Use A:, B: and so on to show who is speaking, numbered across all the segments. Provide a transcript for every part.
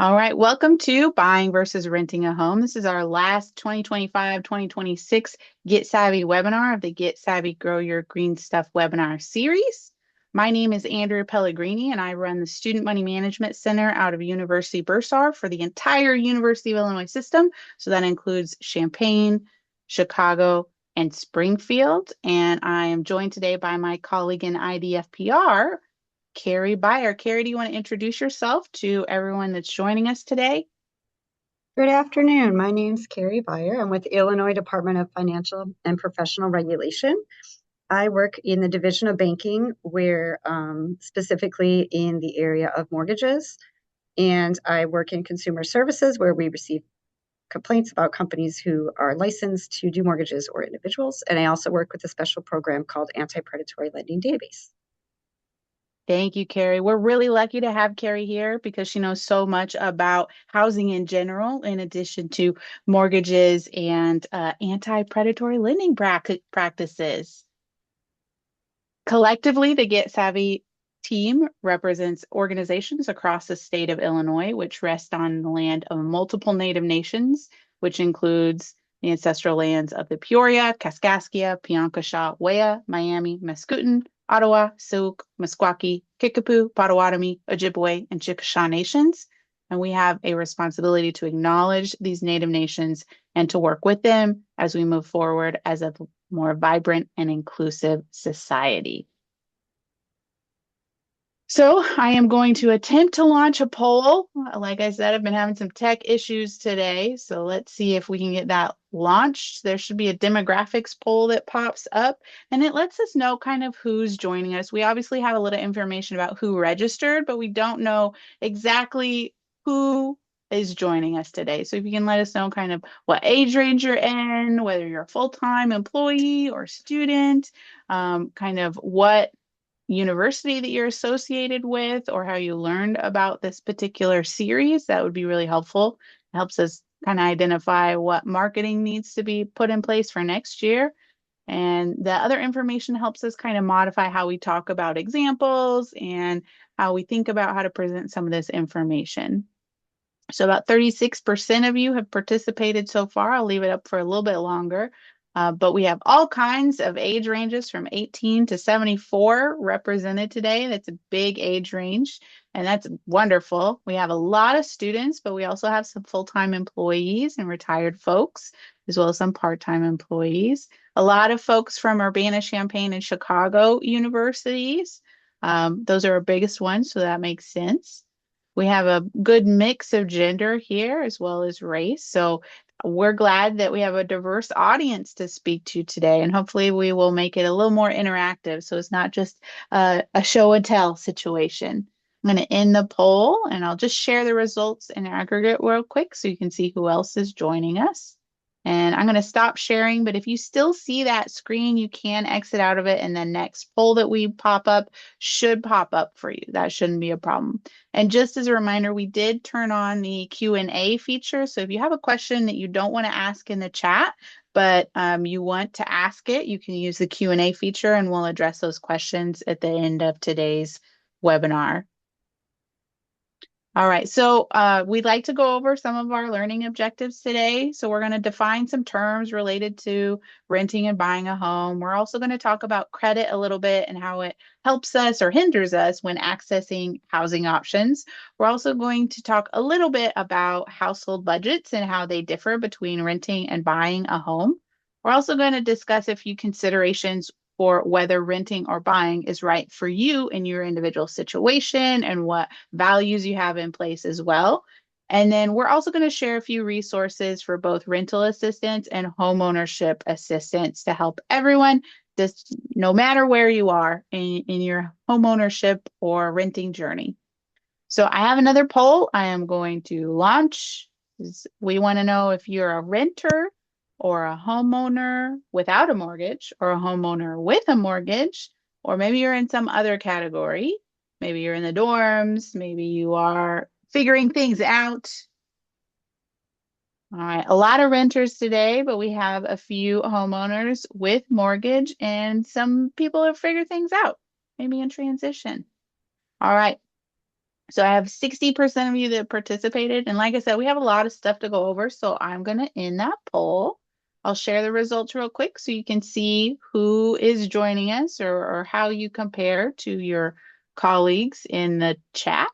A: All right, welcome to Buying versus Renting a Home. This is our last 2025-2026 Get Savvy webinar of the Get Savvy Grow Your Green Stuff webinar series. My name is Andrea Pellegrini, and I run the Student Money Management Center out of University Bursar for the entire University of Illinois system. So that includes Champaign, Chicago, and Springfield. And I am joined today by my colleague in IDFPR, Carrie Byer. Carrie, do you want to introduce yourself to everyone that's joining us today?
B: Good afternoon. My name's Carrie Byer. I'm with the Illinois Department of Financial and Professional Regulation. I work in the Division of Banking, where specifically in the area of mortgages, and I work in consumer services, where we receive complaints about companies who are licensed to do mortgages or individuals. And I also work with a special program called Anti-Predatory Lending Database.
A: Thank you, Carrie. We're really lucky to have Carrie here because she knows so much about housing in general, in addition to mortgages and anti-predatory lending practices. Collectively, the Get Savvy team represents organizations across the state of Illinois, which rest on the land of multiple Native nations, which includes the ancestral lands of the Peoria, Kaskaskia, Piankashaw, Wea, Miami, Mascoutin, Ottawa, Syilx, Meskwaki, Kickapoo, Potawatomi, Ojibwe, and Chickasha nations. And we have a responsibility to acknowledge these Native nations and to work with them as we move forward as a more vibrant and inclusive society. So I am going to attempt to launch a poll. Like I said, I've been having some tech issues today, so let's see if we can get that launched. There should be a demographics poll that pops up, and it lets us know kind of who's joining us. We obviously have a little information about who registered, but we don't know exactly who is joining us today. So if you can let us know kind of what age range you're in, whether you're a full-time employee or student, kind of what university that you're associated with or how you learned about this particular series, that would be really helpful. It helps us kind of identify what marketing needs to be put in place for next year. And the other information helps us kind of modify how we talk about examples and how we think about how to present some of this information. So about 36% of you have participated so far. I'll leave it up for a little bit longer. But we have all kinds of age ranges from 18 to 74 represented today. That's a big age range, and that's wonderful. We have a lot of students, but we also have some full-time employees and retired folks, as well as some part-time employees. A lot of folks from Urbana-Champaign and Chicago universities. Those are our biggest ones, so that makes sense. We have a good mix of gender here as well as race. So we're glad that we have a diverse audience to speak to today, and hopefully we will make it a little more interactive. So it's not just a show and tell situation. I'm going to end the poll and I'll just share the results in aggregate real quick so you can see who else is joining us. And I'm going to stop sharing, but if you still see that screen, you can exit out of it, and the next poll that we pop up should pop up for you. That shouldn't be a problem. And just as a reminder, we did turn on the Q&A feature. So if you have a question that you don't want to ask in the chat, but you want to ask it, you can use the Q&A feature and we'll address those questions at the end of today's webinar. All right, so we'd like to go over some of our learning objectives today. So we're going to define some terms related to renting and buying a home. We're also going to talk about credit a little bit and how it helps us or hinders us when accessing housing options. We're also going to talk a little bit about household budgets and how they differ between renting and buying a home. We're also going to discuss a few considerations for whether renting or buying is right for you in your individual situation and what values you have in place as well. And then we're also going to share a few resources for both rental assistance and homeownership assistance to help everyone, just no matter where you are in your homeownership or renting journey. So I have another poll I am going to launch. We want to know if you're a renter or a homeowner without a mortgage or a homeowner with a mortgage, or maybe you're in some other category. Maybe you're in the dorms, maybe you are figuring things out. All right, a lot of renters today, but we have a few homeowners with mortgage and some people have figured things out, maybe in transition. All right. So I have 60% of you that participated. And like I said, we have a lot of stuff to go over. So I'm going to end that poll. I'll share the results real quick so you can see who is joining us or how you compare to your colleagues in the chat.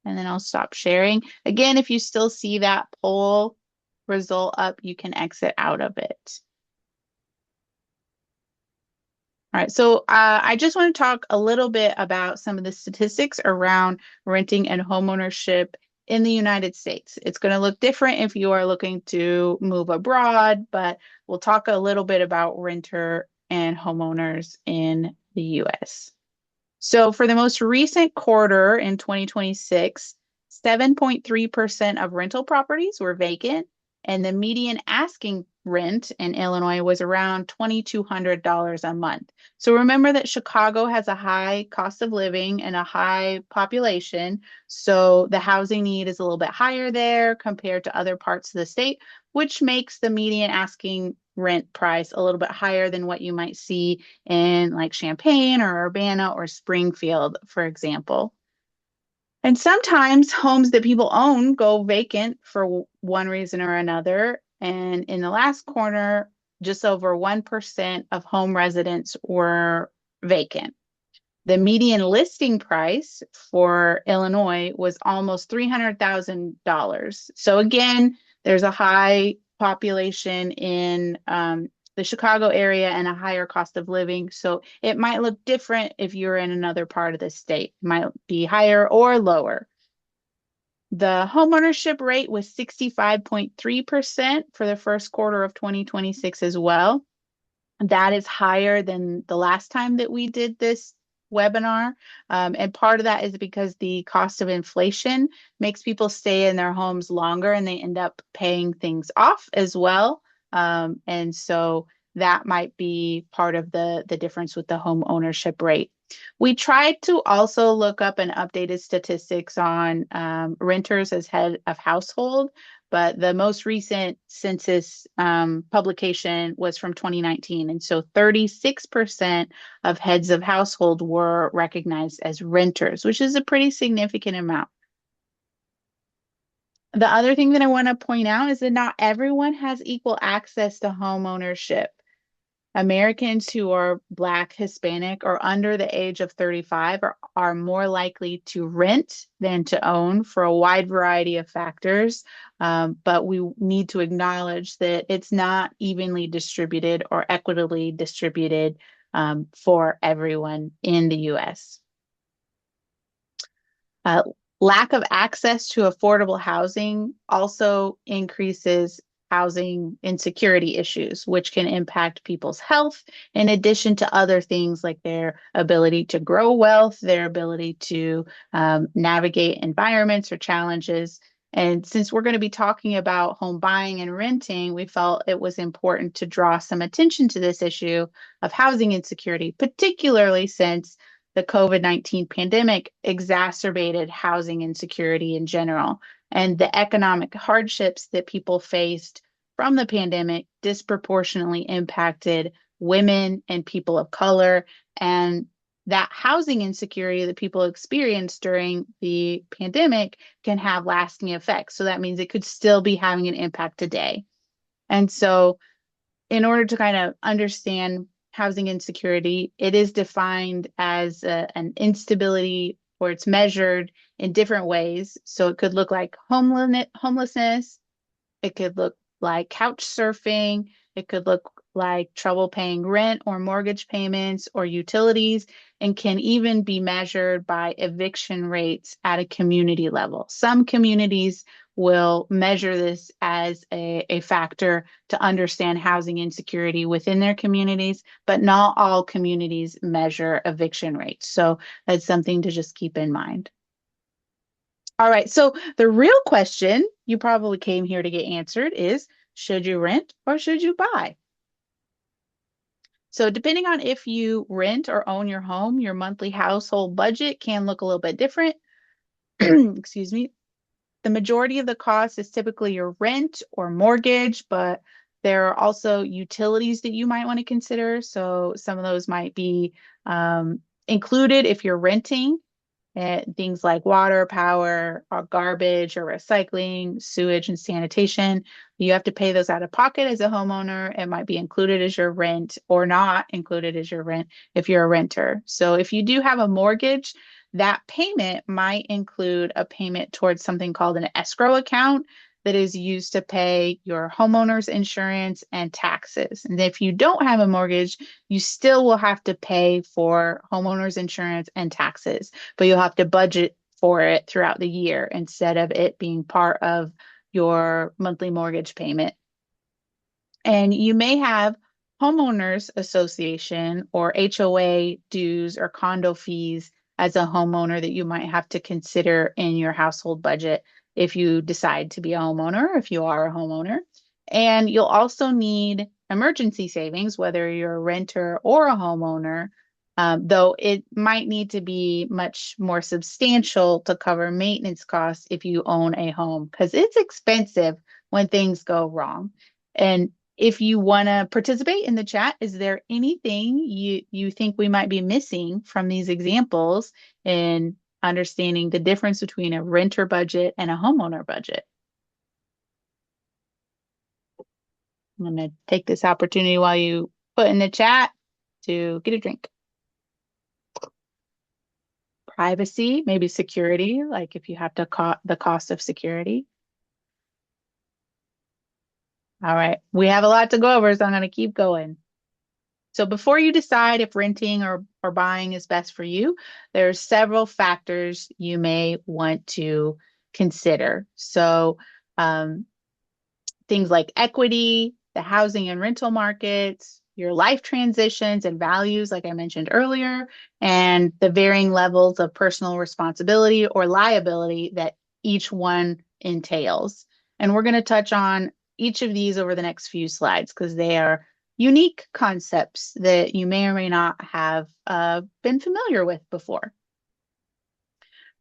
A: And then I'll stop sharing. Again, if you still see that poll result up, you can exit out of it. All right, so I just want to talk a little bit about some of the statistics around renting and homeownership in the United States. It's going to look different if you are looking to move abroad, but we'll talk a little bit about renter and homeowners in the US. So for the most recent quarter in 2026, 7.3% of rental properties were vacant, and the median asking rent in Illinois was around $2,200 a month. So remember that Chicago has a high cost of living and a high population, so the housing need is a little bit higher there compared to other parts of the state, which makes the median asking rent price a little bit higher than what you might see in like Champaign or Urbana or Springfield, for example. And sometimes homes that people own go vacant for one reason or another. And in the last quarter, just over 1% of home residents were vacant. The median listing price for Illinois was almost $300,000. So again, there's a high population in the Chicago area and a higher cost of living. So it might look different if you're in another part of the state. It might be higher or lower. The homeownership rate was 65.3% for the first quarter of 2026 as well. That is higher than the last time that we did this webinar. And part of that is because the cost of inflation makes people stay in their homes longer and they end up paying things off as well. And so that might be part of the difference with the home ownership rate. We tried to also look up an updated statistics on renters as head of household, but the most recent census publication was from 2019. And so 36% of heads of household were recognized as renters, which is a pretty significant amount. The other thing that I want to point out is that not everyone has equal access to home ownership. Americans who are Black, Hispanic, or under the age of 35 are more likely to rent than to own for a wide variety of factors. But we need to acknowledge that it's not evenly distributed or equitably distributed for everyone in the US. Lack of access to affordable housing also increases housing insecurity issues, which can impact people's health, in addition to other things like their ability to grow wealth, their ability to navigate environments or challenges. And since we're going to be talking about home buying and renting, we felt it was important to draw some attention to this issue of housing insecurity, particularly since the COVID-19 pandemic exacerbated housing insecurity in general. And the economic hardships that people faced from the pandemic disproportionately impacted women and people of color. And that housing insecurity that people experienced during the pandemic can have lasting effects. So that means it could still be having an impact today. And so, in order to kind of understand housing insecurity, it is defined as an instability or it's measured in different ways. So it could look like homelessness, it could look like couch surfing, it could look like trouble paying rent or mortgage payments or utilities, and can even be measured by eviction rates at a community level. Some communities will measure this as a factor to understand housing insecurity within their communities, but not all communities measure eviction rates. So that's something to just keep in mind. All right, so the real question you probably came here to get answered is, should you rent or should you buy? So depending on if you rent or own your home, your monthly household budget can look a little bit different. Excuse me. The majority of the cost is typically your rent or mortgage, but there are also utilities that you might want to consider. So some of those might be included if you're renting. things like water, power, or garbage or recycling, sewage and sanitation. You have to pay those out of pocket as a homeowner. It might be included as your rent or not included as your rent if you're a renter. So if you do have a mortgage, that payment might include a payment towards something called an escrow account that is used to pay your homeowner's insurance and taxes. And if you don't have a mortgage, you still will have to pay for homeowner's insurance and taxes, but you'll have to budget for it throughout the year instead of it being part of your monthly mortgage payment. And you may have homeowners association or HOA dues or condo fees as a homeowner that you might have to consider in your household budget if you decide to be a homeowner, if you are a homeowner. And you'll also need emergency savings, whether you're a renter or a homeowner, though it might need to be much more substantial to cover maintenance costs if you own a home, because it's expensive when things go wrong. And if you want to participate in the chat, is there anything you think we might be missing from these examples in understanding the difference between a renter budget and a homeowner budget? I'm going to take this opportunity while you put in the chat to get a drink. Privacy, maybe security, like if you have to the cost of security. All right, we have a lot to go over, so I'm going to keep going. So before you decide if renting or buying is best for you, there are several factors you may want to consider. So things like equity, the housing and rental markets, your life transitions and values, like I mentioned earlier, and the varying levels of personal responsibility or liability that each one entails. And we're going to touch on each of these over the next few slides because they are unique concepts that you may or may not have been familiar with before.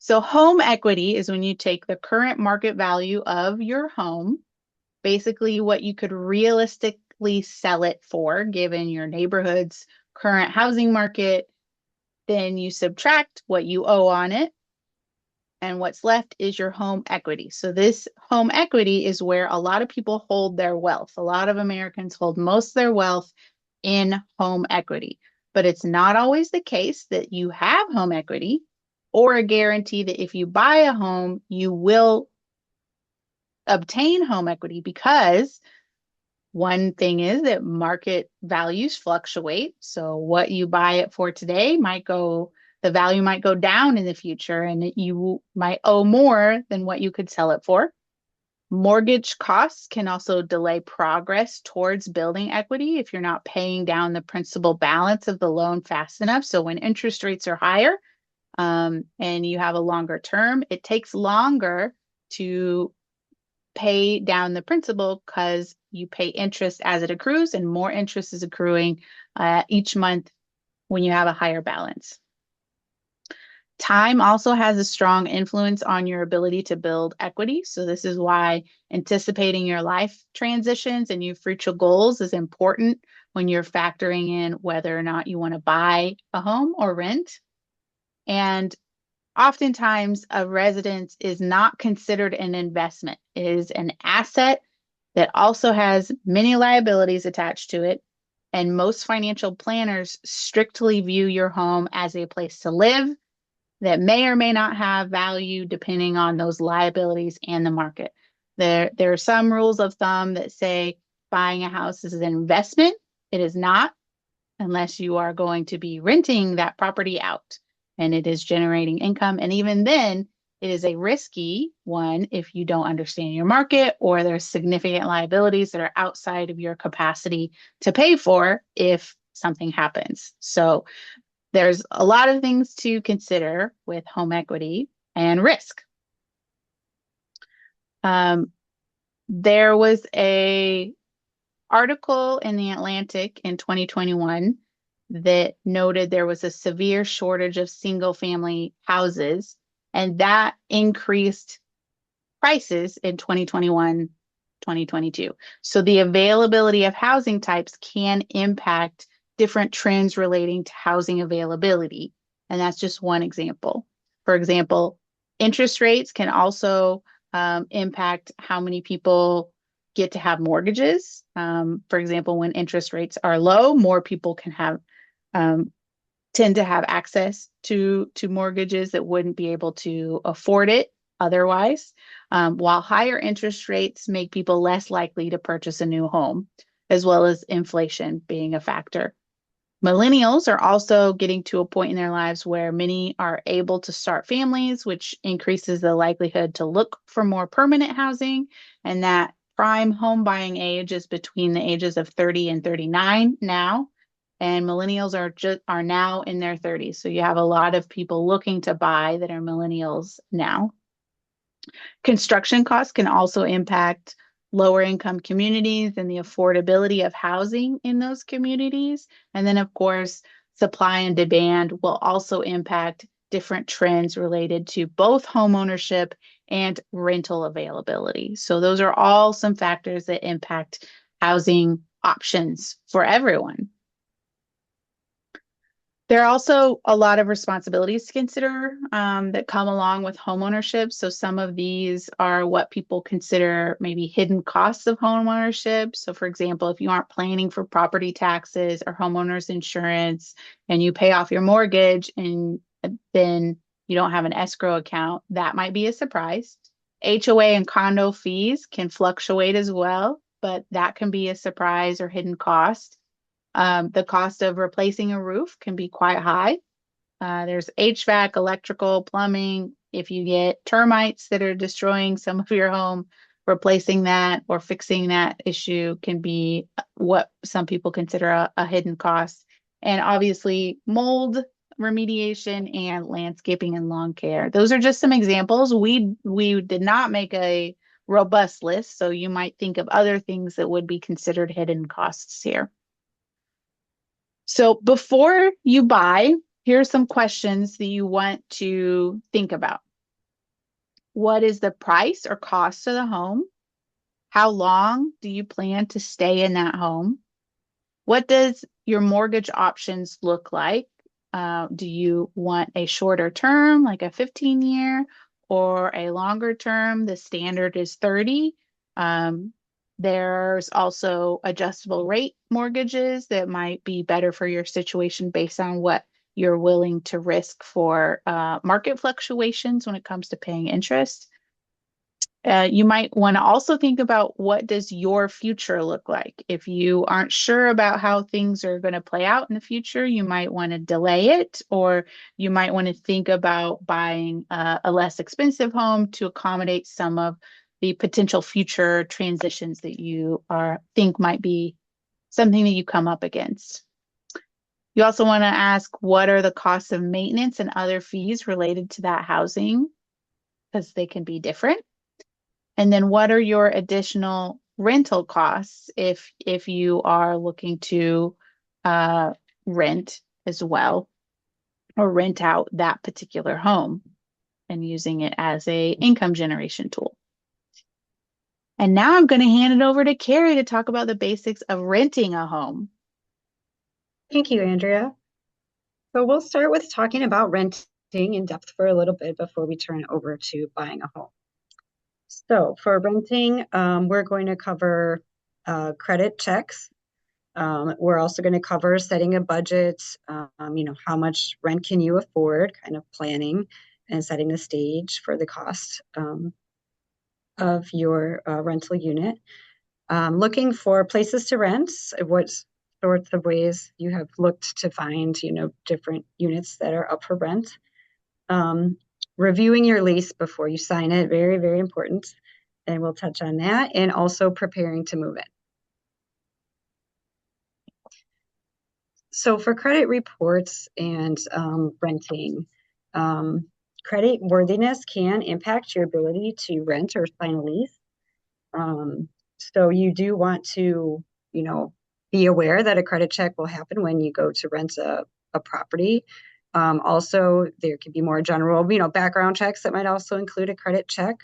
A: So home equity is when you take the current market value of your home, basically what you could realistically sell it for given your neighborhood's current housing market, then you subtract what you owe on it, and what's left is your home equity. So this home equity is where a lot of people hold their wealth. A lot of Americans hold most of their wealth in home equity, but it's not always the case that you have home equity or a guarantee that if you buy a home, you will obtain home equity, because one thing is that market values fluctuate. So what you buy it for today the value might go down in the future, and you might owe more than what you could sell it for. Mortgage costs can also delay progress towards building equity if you're not paying down the principal balance of the loan fast enough. So when interest rates are higher, and you have a longer term, it takes longer to pay down the principal because you pay interest as it accrues, and more interest is accruing each month when you have a higher balance. Time also has a strong influence on your ability to build equity. So this is why anticipating your life transitions and your future goals is important when you're factoring in whether or not you want to buy a home or rent. And oftentimes, a residence is not considered an investment. It is an asset that also has many liabilities attached to it. And most financial planners strictly view your home as a place to live that may or may not have value depending on those liabilities and the market. There are some rules of thumb that say buying a house is an investment. It is not, unless you are going to be renting that property out and it is generating income. And even then, it is a risky one if you don't understand your market or there's significant liabilities that are outside of your capacity to pay for if something happens. So there's a lot of things to consider with home equity and risk. There was a article in the Atlantic in 2021 that noted there was a severe shortage of single family houses, and that increased prices in 2021, 2022. So the availability of housing types can impact different trends relating to housing availability. And that's just one example. For example, interest rates can also impact how many people get to have mortgages. For example, when interest rates are low, more people can have um, tend to have access to mortgages that wouldn't be able to afford it otherwise. While higher interest rates make people less likely to purchase a new home, as well as inflation being a factor. Millennials are also getting to a point in their lives where many are able to start families, which increases the likelihood to look for more permanent housing. And that prime home buying age is between the ages of 30 and 39 now. And millennials are now in their 30s. So you have a lot of people looking to buy that are millennials now. Construction costs can also impact lower income communities and the affordability of housing in those communities. And then, of course, supply and demand will also impact different trends related to both homeownership and rental availability. So, those are all some factors that impact housing options for everyone. There are also a lot of responsibilities to consider that come along with homeownership. So some of these are what people consider maybe hidden costs of homeownership. So for example, if you aren't planning for property taxes or homeowners insurance and you pay off your mortgage and then you don't have an escrow account, that might be a surprise. HOA and condo fees can fluctuate as well, but that can be a surprise or hidden cost. The cost of replacing a roof can be quite high. There's HVAC, electrical, plumbing. If you get termites that are destroying some of your home, replacing that or fixing that issue can be what some people consider a hidden cost. And obviously, mold remediation and landscaping and lawn care. Those are just some examples. We did not make a robust list, so you might think of other things that would be considered hidden costs here. So before you buy, here are some questions that you want to think about. What is the price or cost of the home? How long do you plan to stay in that home? What does your mortgage options look like? Do you want a shorter term, like a 15-year, or a longer term? The standard is 30. There's also adjustable rate mortgages that might be better for your situation based on what you're willing to risk for market fluctuations when it comes to paying interest. You might want to also think about what does your future look like. If you aren't sure about how things are going to play out in the future, you might want to delay it, or you might want to think about buying a less expensive home to accommodate some of the potential future transitions that you think might be something that you come up against. You also want to ask, what are the costs of maintenance and other fees related to that housing? Because they can be different. And then what are your additional rental costs if you are looking to rent as well, or rent out that particular home and using it as a income generation tool. And now I'm going to hand it over to Carrie to talk about the basics of renting a home.
B: Thank you, Andrea. So we'll start with talking about renting in depth for a little bit before we turn it over to buying a home. So for renting, we're going to cover credit checks. We're also going to cover setting a budget, how much rent can you afford, kind of planning and setting the stage for the cost of your rental unit. Looking for places to rent, what sorts of ways you have looked to find, different units that are up for rent. Reviewing your lease before you sign it, very, very important. And we'll touch on that. And also preparing to move in. So for credit reports and renting, credit worthiness can impact your ability to rent or sign a lease. So you do want to, be aware that a credit check will happen when you go to rent a property. Also, there could be more general, background checks that might also include a credit check.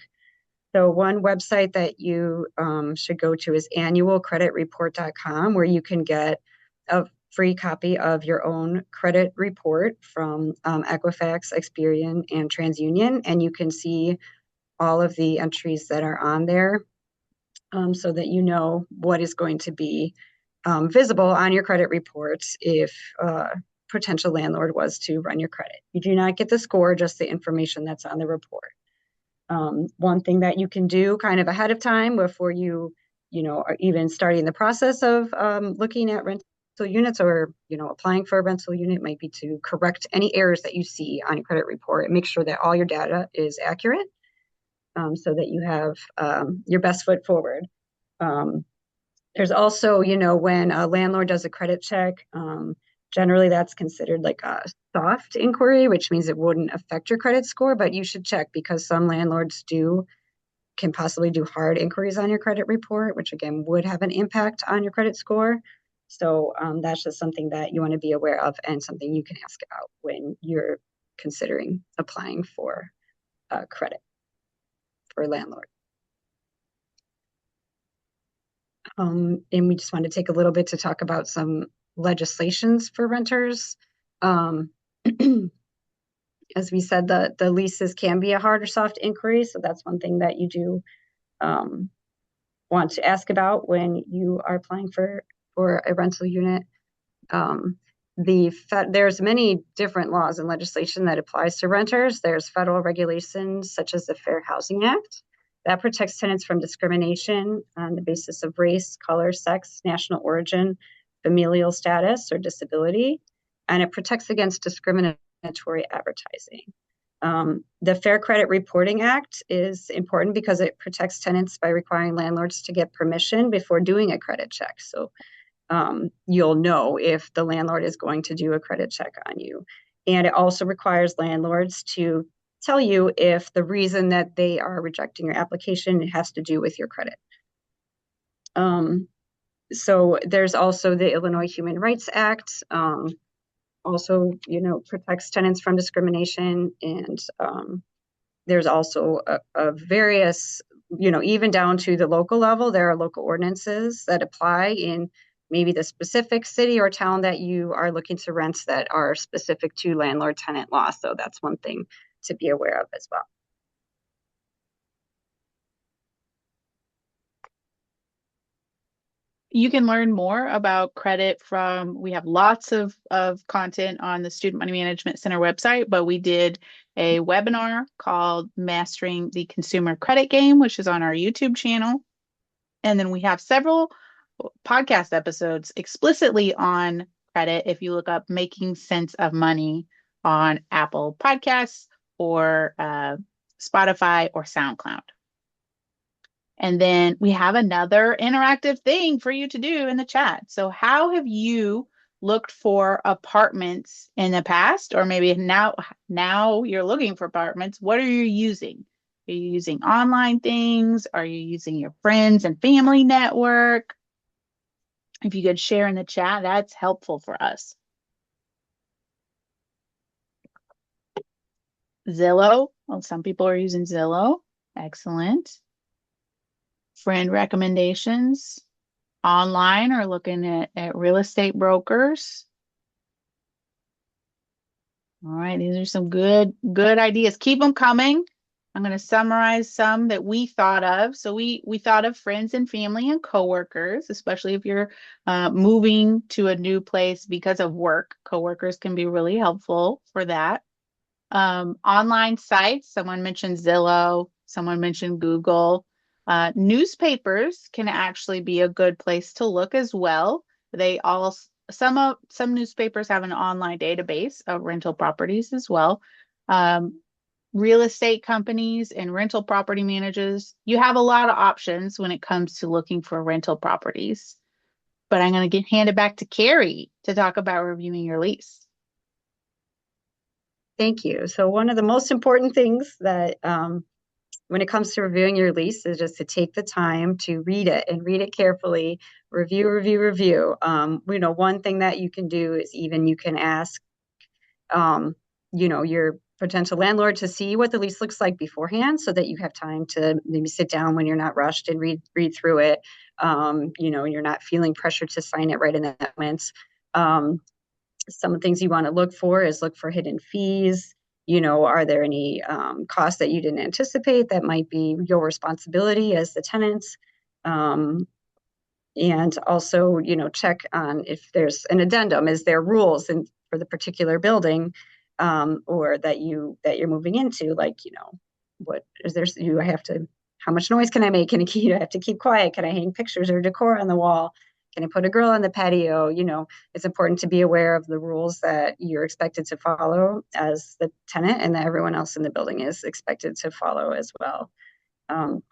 B: So one website that you should go to is annualcreditreport.com, where you can get a free copy of your own credit report from Equifax, Experian, and TransUnion, and you can see all of the entries that are on there so that you know what is going to be visible on your credit reports if potential landlord was to run your credit. You do not get the score, just the information that's on the report. One thing that you can do kind of ahead of time before you are even starting the process of looking at rental units or, applying for a rental unit might be to correct any errors that you see on your credit report and make sure that all your data is accurate so that you have your best foot forward. There's also, when a landlord does a credit check, generally that's considered like a soft inquiry, which means it wouldn't affect your credit score, but you should check because some landlords can possibly do hard inquiries on your credit report, which again would have an impact on your credit score. So that's just something that you want to be aware of and something you can ask about when you're considering applying for credit for a landlord. And we just want to take a little bit to talk about some legislations for renters. As we said, the leases can be a hard or soft inquiry, so that's one thing that you do want to ask about when you are applying for a rental unit. There's many different laws and legislation that applies to renters. There's federal regulations such as the Fair Housing Act that protects tenants from discrimination on the basis of race, color, sex, national origin, familial status, or disability, and it protects against discriminatory advertising. The Fair Credit Reporting Act is important because it protects tenants by requiring landlords to get permission before doing a credit check. So you'll know if the landlord is going to do a credit check on you. And it also requires landlords to tell you if the reason that they are rejecting your application has to do with your credit. So there's also the Illinois Human Rights Act, also, protects tenants from discrimination. And there's also a various, even down to the local level, there are local ordinances that apply in maybe the specific city or town that you are looking to rent that are specific to landlord-tenant law. So that's one thing to be aware of as well.
A: You can learn more about credit we have lots of content on the Student Money Management Center website, but we did a webinar called Mastering the Consumer Credit Game, which is on our YouTube channel. And then we have several podcast episodes explicitly on credit if you look up Making Sense of Money on Apple Podcasts or Spotify or SoundCloud. And then we have another interactive thing for you to do in the chat. So how have you looked for apartments in the past, or maybe now you're looking for apartments? What are you using? Are you using online things? Are you using your friends and family network? If you could share in the chat, that's helpful for us. Zillow. Well, some people are using Zillow. Excellent. Friend recommendations online or looking at real estate brokers. All right, these are some good ideas. Keep them coming. I'm going to summarize some that we thought of. So we thought of friends and family and coworkers, especially if you're moving to a new place because of work. Coworkers can be really helpful for that. Online sites, someone mentioned Zillow, someone mentioned Google. Newspapers can actually be a good place to look as well. Some newspapers have an online database of rental properties as well. Real estate companies and rental property managers, you have a lot of options when it comes to looking for rental properties. But I'm going to hand it back to Carrie to talk about reviewing your lease.
B: Thank you. So one of the most important things that when it comes to reviewing your lease is just to take the time to read it and read it carefully, review. One thing that you can do is you can ask, your potential landlord to see what the lease looks like beforehand so that you have time to maybe sit down when you're not rushed and read through it. You're not feeling pressure to sign it right in that moment. Some of the things you want to look for is look for hidden fees. Are there any costs that you didn't anticipate that might be your responsibility as the tenants? And also, check on if there's an addendum. Is there rules for the particular building, or that you're moving into? Like, what is there? You have to. How much noise can I make? Can I have to keep quiet? Can I hang pictures or decor on the wall? Can I put a grill on the patio? It's important to be aware of the rules that you're expected to follow as the tenant, and that everyone else in the building is expected to follow as well. And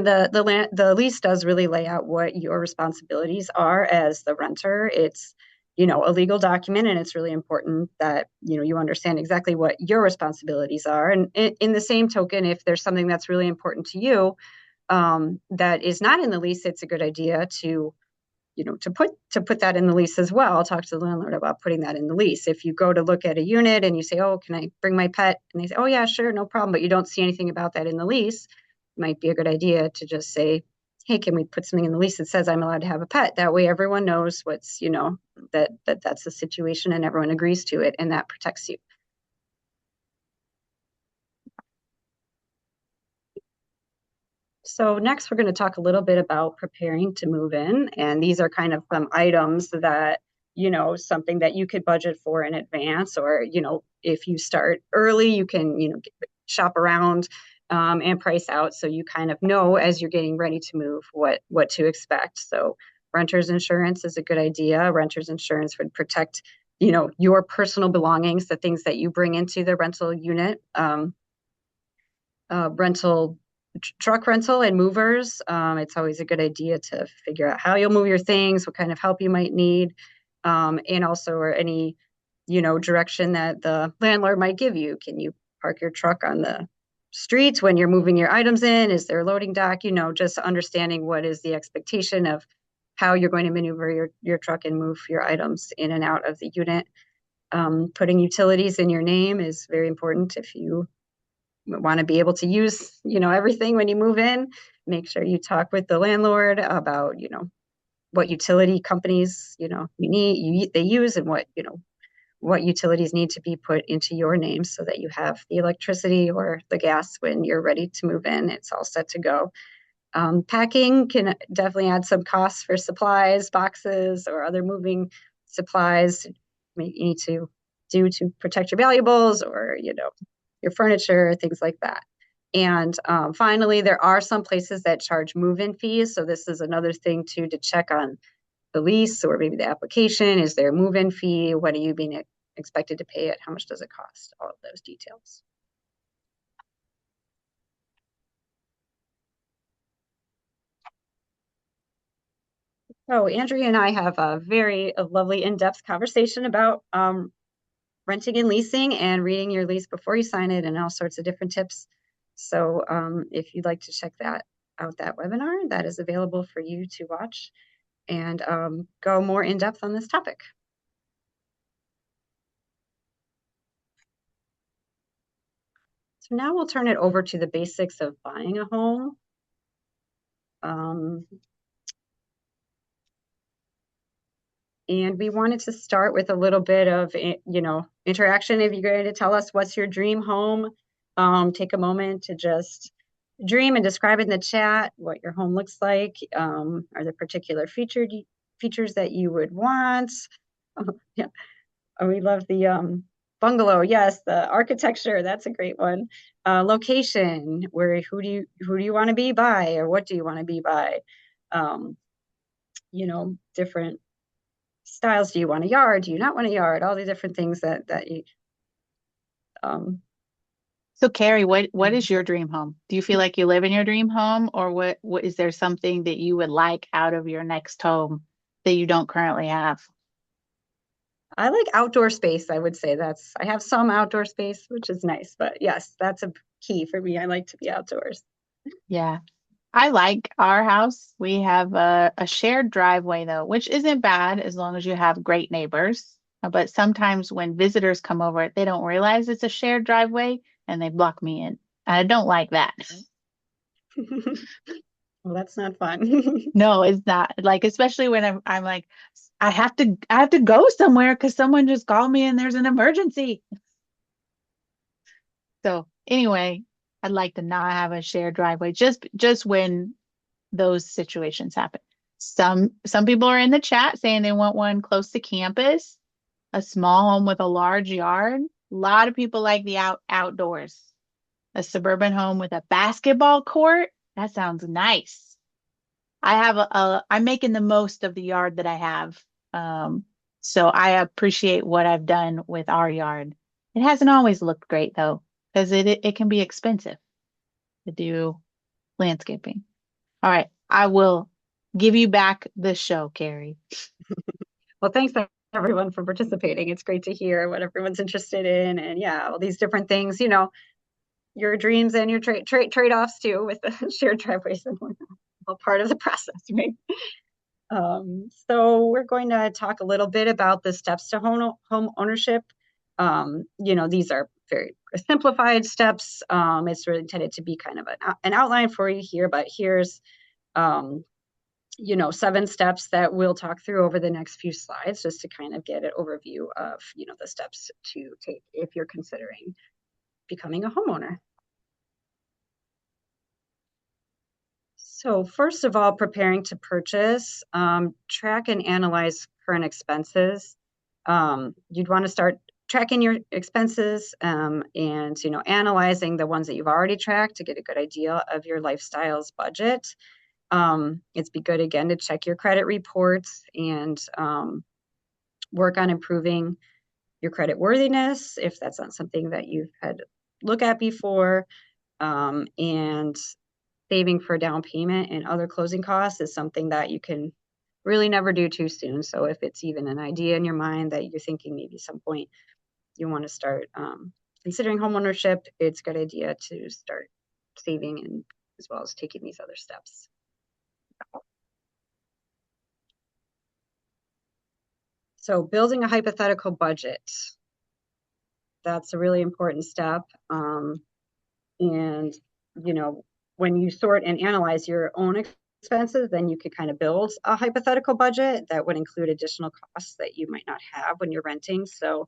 B: the lease does really lay out what your responsibilities are as the renter. It's, a legal document, and it's really important that, you understand exactly what your responsibilities are. And in the same token, if there's something that's really important to you, that is not in the lease, it's a good idea to, to put that in the lease as well. I'll talk to the landlord about putting that in the lease. If you go to look at a unit and you say, "Oh, can I bring my pet?" And they say, "Oh yeah, sure, no problem," but you don't see anything about that in the lease, it might be a good idea to just say, "Hey, can we put something in the lease that says I'm allowed to have a pet?" That way everyone knows what's, that's the situation and everyone agrees to it, and that protects you. So next, we're going to talk a little bit about preparing to move in. And these are kind of some items that, something that you could budget for in advance, or, if you start early, you can, shop around and price out. So you kind of know as you're getting ready to move what to expect. So renter's insurance is a good idea. Renter's insurance would protect, your personal belongings, the things that you bring into the rental unit. Truck rental and movers. It's always a good idea to figure out how you'll move your things, what kind of help you might need, and also or any, direction that the landlord might give you. Can you park your truck on the streets when you're moving your items in? Is there a loading dock? Just understanding what is the expectation of how you're going to maneuver your truck and move your items in and out of the unit. Putting utilities in your name is very important if you want to be able to use, everything when you move in. Make sure you talk with the landlord about, what utility companies, they use, and what utilities need to be put into your name so that you have the electricity or the gas when you're ready to move in. It's all set to go. Packing can definitely add some costs for supplies, boxes, or other moving supplies you need to do to protect your valuables, or, your furniture, things like that. And finally, there are some places that charge move-in fees. So this is another thing too to check on the lease or maybe the application. Is there a move-in fee? What are you being expected to pay it? How much does it cost? All of those details. So Andrea and I have a very lovely in-depth conversation about renting and leasing and reading your lease before you sign it and all sorts of different tips. So if you'd like to check that webinar, that is available for you to watch and go more in depth on this topic. So now we'll turn it over to the basics of buying a home. And we wanted to start with a little bit of, interaction. If you're going to tell us what's your dream home, take a moment to just dream and describe in the chat what your home looks like. Are there particular features that you would want? Yeah, we love the bungalow. Yes, the architecture. That's a great one. Location. Who do you want to be by, or what do you want to be by? Different styles. Do you want a yard? Do you not want a yard? All the different things that you.
A: So Carrie, what is your dream home? Do you feel like you live in your dream home, or what is there something that you would like out of your next home that you don't currently have?
B: I like outdoor space. I would say I have some outdoor space, which is nice, but yes, that's a key for me. I like to be outdoors.
A: Yeah. I like our house. We have a shared driveway though, which isn't bad as long as you have great neighbors. But sometimes when visitors come over, they don't realize it's a shared driveway and they block me in. I don't like that.
B: Well, that's not fun.
A: No, it's not. Like, especially when I'm like, I have to go somewhere because someone just called me and there's an emergency. So anyway, I'd like to not have a shared driveway just when those situations happen. Some people are in the chat saying they want one close to campus, a small home with a large yard. A lot of people like the outdoors. A suburban home with a basketball court. That sounds nice. I'm making the most of the yard that I have. Um, so I appreciate what I've done with our yard. It hasn't always looked great though, because it can be expensive to do landscaping. All right, I will give you back the show, Carrie.
B: Well, thanks everyone for participating. It's great to hear what everyone's interested in, and yeah, all these different things, your dreams and your trade-offs too with the shared driveways and whatnot. All part of the process, right? So we're going to talk a little bit about the steps to home ownership. These are very simplified steps. It's really intended to be kind of an outline for you here, but here's um, 7 steps that we'll talk through over the next few slides, just to kind of get an overview of, the steps to take if you're considering becoming a homeowner. So first of all, preparing to purchase, track and analyze current expenses. You'd want to start tracking your expenses and analyzing the ones that you've already tracked to get a good idea of your lifestyle's budget. It's be good again to check your credit reports and work on improving your credit worthiness if that's not something that you've had look at before. And saving for down payment and other closing costs is something that you can really never do too soon. So if it's even an idea in your mind that you're thinking maybe some point you want to start considering homeownership, it's a good idea to start saving and as well as taking these other steps. So building a hypothetical budget, that's a really important step. And, when you sort and analyze your own expenses, then you could kind of build a hypothetical budget that would include additional costs that you might not have when you're renting. So,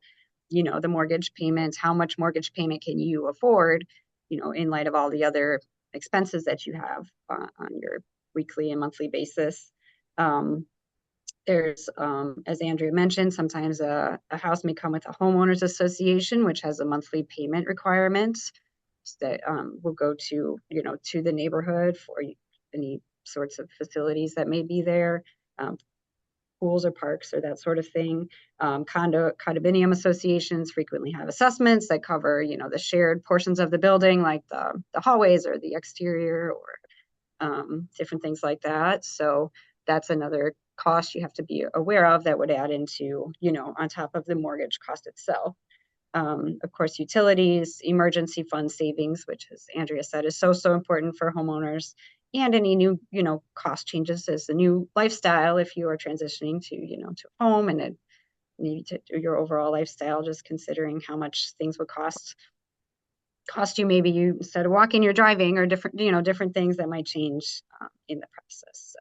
B: the mortgage payments, how much mortgage payment can you afford, in light of all the other expenses that you have on your weekly and monthly basis. There's, as Andrea mentioned, sometimes a house may come with a homeowners association, which has a monthly payment requirement that will go to, to the neighborhood for any sorts of facilities that may be there, pools or parks or that sort of thing. Condominium associations frequently have assessments that cover, the shared portions of the building, like the hallways or the exterior or different things like that. So that's another cost you have to be aware of that would add into, on top of the mortgage cost itself. Of course, utilities, emergency fund savings, which, as Andrea said, is so important for homeowners, and any new, cost changes as a new lifestyle if you are transitioning to, to home and maybe to your overall lifestyle, just considering how much things would cost you. Maybe you instead of walking, you're driving, or different things that might change in the process. So.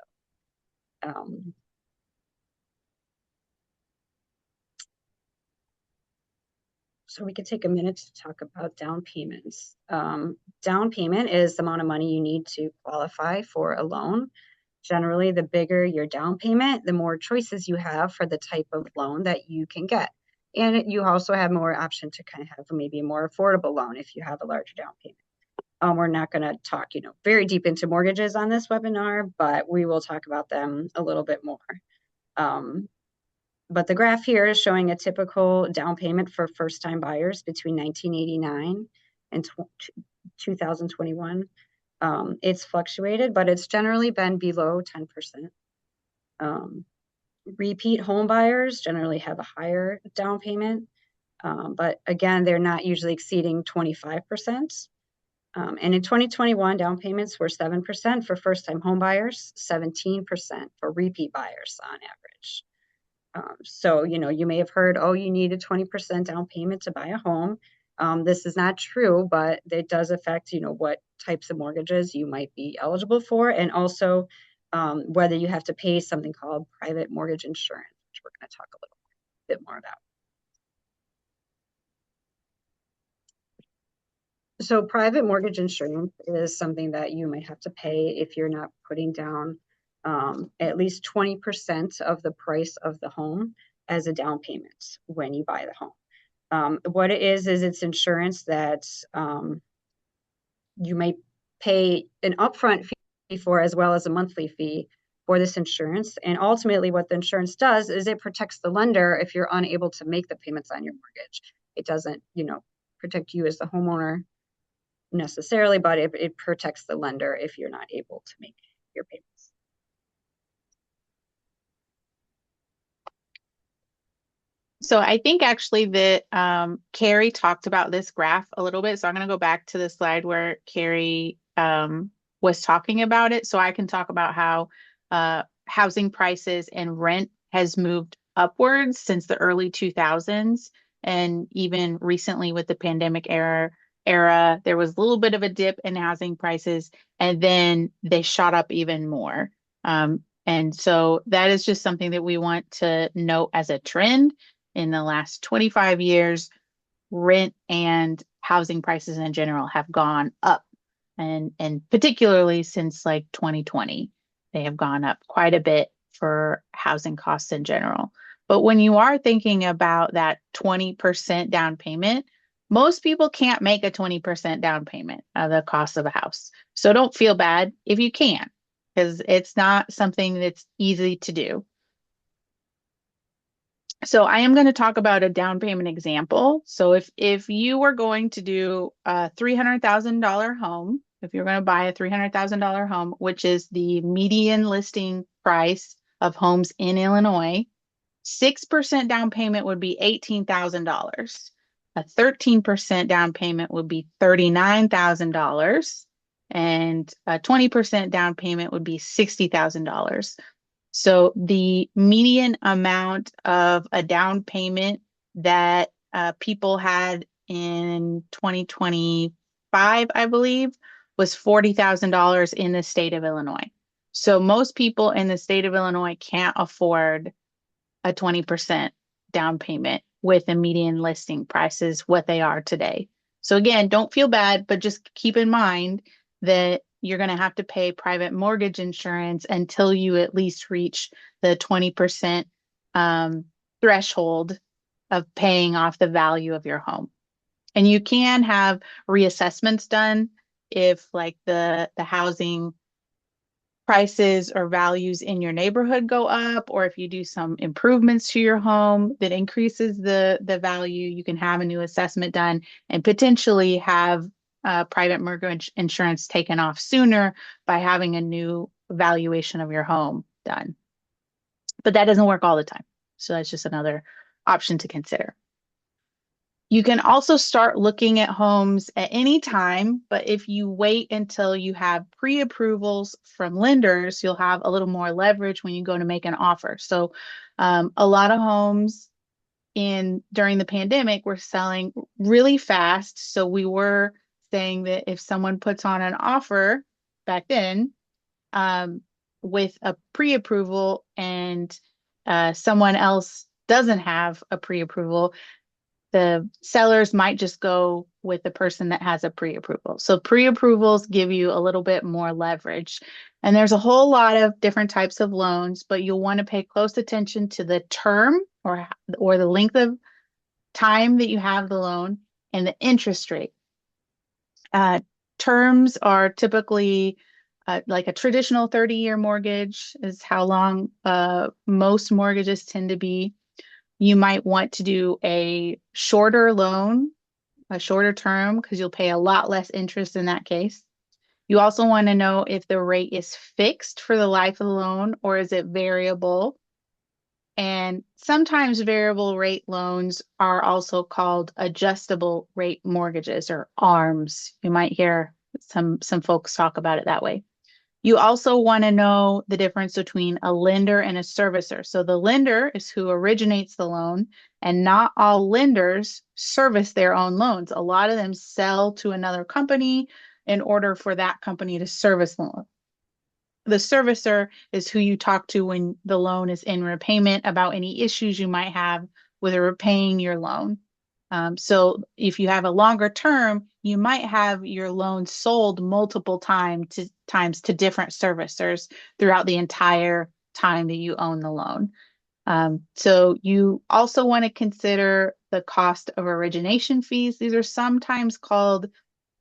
B: So we could take a minute to talk about down payments. Down payment is the amount of money you need to qualify for a loan. Generally, the bigger your down payment, the more choices you have for the type of loan that you can get. And you also have more option to kind of have maybe a more affordable loan if you have a larger down payment. We're not going to talk, very deep into mortgages on this webinar, but we will talk about them a little bit more. But the graph here is showing a typical down payment for first-time buyers between 1989 and 2021. It's fluctuated, but it's generally been below 10%. Repeat home buyers generally have a higher down payment, but again, they're not usually exceeding 25%. And in 2021, down payments were 7% for first-time home buyers, 17% for repeat buyers on average. So, you may have heard, oh, you need a 20% down payment to buy a home. This is not true, but it does affect, what types of mortgages you might be eligible for, and also whether you have to pay something called private mortgage insurance, which we're going to talk a little bit more about. So private mortgage insurance is something that you might have to pay if you're not putting down at least 20% of the price of the home as a down payment when you buy the home. What it is it's insurance that you may pay an upfront fee for, as well as a monthly fee for this insurance. And ultimately what the insurance does is it protects the lender if you're unable to make the payments on your mortgage. It doesn't, protect you as the homeowner necessarily, but it protects the lender if you're not able to make your payments.
A: So I think actually that Carrie talked about this graph a little bit. So I'm going to go back to the slide where Carrie was talking about it. So I can talk about how housing prices and rent has moved upwards since the early 2000s. And even recently with the pandemic era, there was a little bit of a dip in housing prices, and then they shot up even more. And so that is just something that we want to note as a trend. In the last 25 years, rent and housing prices in general have gone up. And particularly since like 2020, they have gone up quite a bit for housing costs in general. But when you are thinking about that 20% down payment, most people can't make a 20% down payment of the cost of a house. So don't feel bad if you can, because it's not something that's easy to do. So I am going to talk about a down payment example. So if you were going to do a $300,000 home, if you're going to buy a $300,000 home, which is the median listing price of homes in Illinois, 6% down payment would be $18,000. A 13% down payment would be $39,000, and a 20% down payment would be $60,000. So the median amount of a down payment that people had in 2025, I believe, was $40,000 in the state of Illinois. So most people in the state of Illinois can't afford a 20% down payment with the median listing prices what they are today. So again, don't feel bad, but just keep in mind that you're going to have to pay private mortgage insurance until you at least reach the 20% threshold of paying off the value of your home. And you can have reassessments done if like the housing prices or values in your neighborhood go up, or if you do some improvements to your home that increases the value, you can have a new assessment done and potentially have private mortgage insurance taken off sooner by having a new valuation of your home done. But that doesn't work all the time. So that's just another option to consider. You can also start looking at homes at any time, but if you wait until you have pre-approvals from lenders, you'll have a little more leverage when you go to make an offer. So a lot of homes during the pandemic were selling really fast. So we were saying that if someone puts on an offer back then with a pre-approval and someone else doesn't have a pre-approval, the sellers might just go with the person that has a pre-approval. So pre-approvals give you a little bit more leverage. And there's a whole lot of different types of loans, but you'll want to pay close attention to the term or the length of time that you have the loan and the interest rate. Terms are typically like a traditional 30-year mortgage is how long most mortgages tend to be. You might want to do a shorter loan, a shorter term, because you'll pay a lot less interest in that case. You also want to know if the rate is fixed for the life of the loan or is it variable. And sometimes variable rate loans are also called adjustable rate mortgages or ARMs. You might hear some folks talk about it that way. You also want to know the difference between a lender and a servicer. So the lender is who originates the loan, And not all lenders service their own loans. A lot of them sell to another company in order for that company to service the loan. The servicer is who you talk to when the loan is in repayment about any issues you might have with repaying your loan. So if you have a longer term, you might have your loan sold multiple times to different servicers throughout the entire time that you own the loan. So you also want to consider the cost of origination fees. These are sometimes called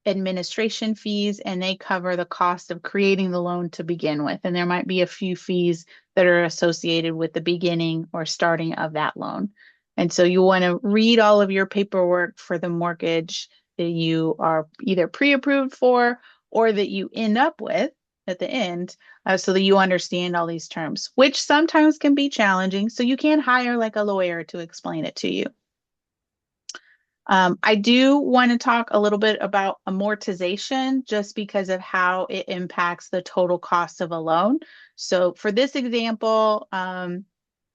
A: administration fees, and they cover the cost of creating the loan to begin with. And there might be a few fees that are associated with the beginning or starting of that loan. And so you want to read all of your paperwork for the mortgage that you are either pre-approved for or that you end up with at the end, so that you understand all these terms, which sometimes can be challenging. So you can hire like a lawyer to explain it to you. I do want to talk a little bit about amortization just because of how it impacts the total cost of a loan. So for this example,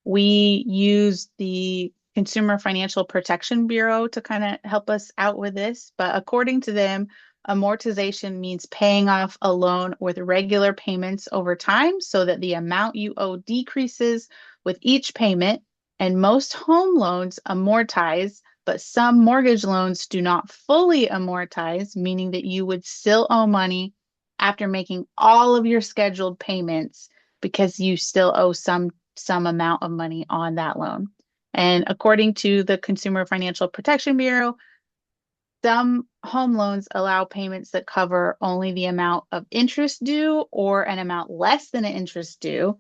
A: we use the Consumer Financial Protection Bureau to kind of help us out with this. But according to them, amortization means paying off a loan with regular payments over time so that the amount you owe decreases with each payment. And most home loans amortize, but some mortgage loans do not fully amortize, meaning that you would still owe money after making all of your scheduled payments because you still owe some amount of money on that loan. And according to the Consumer Financial Protection Bureau, some home loans allow payments that cover only the amount of interest due or an amount less than an interest due.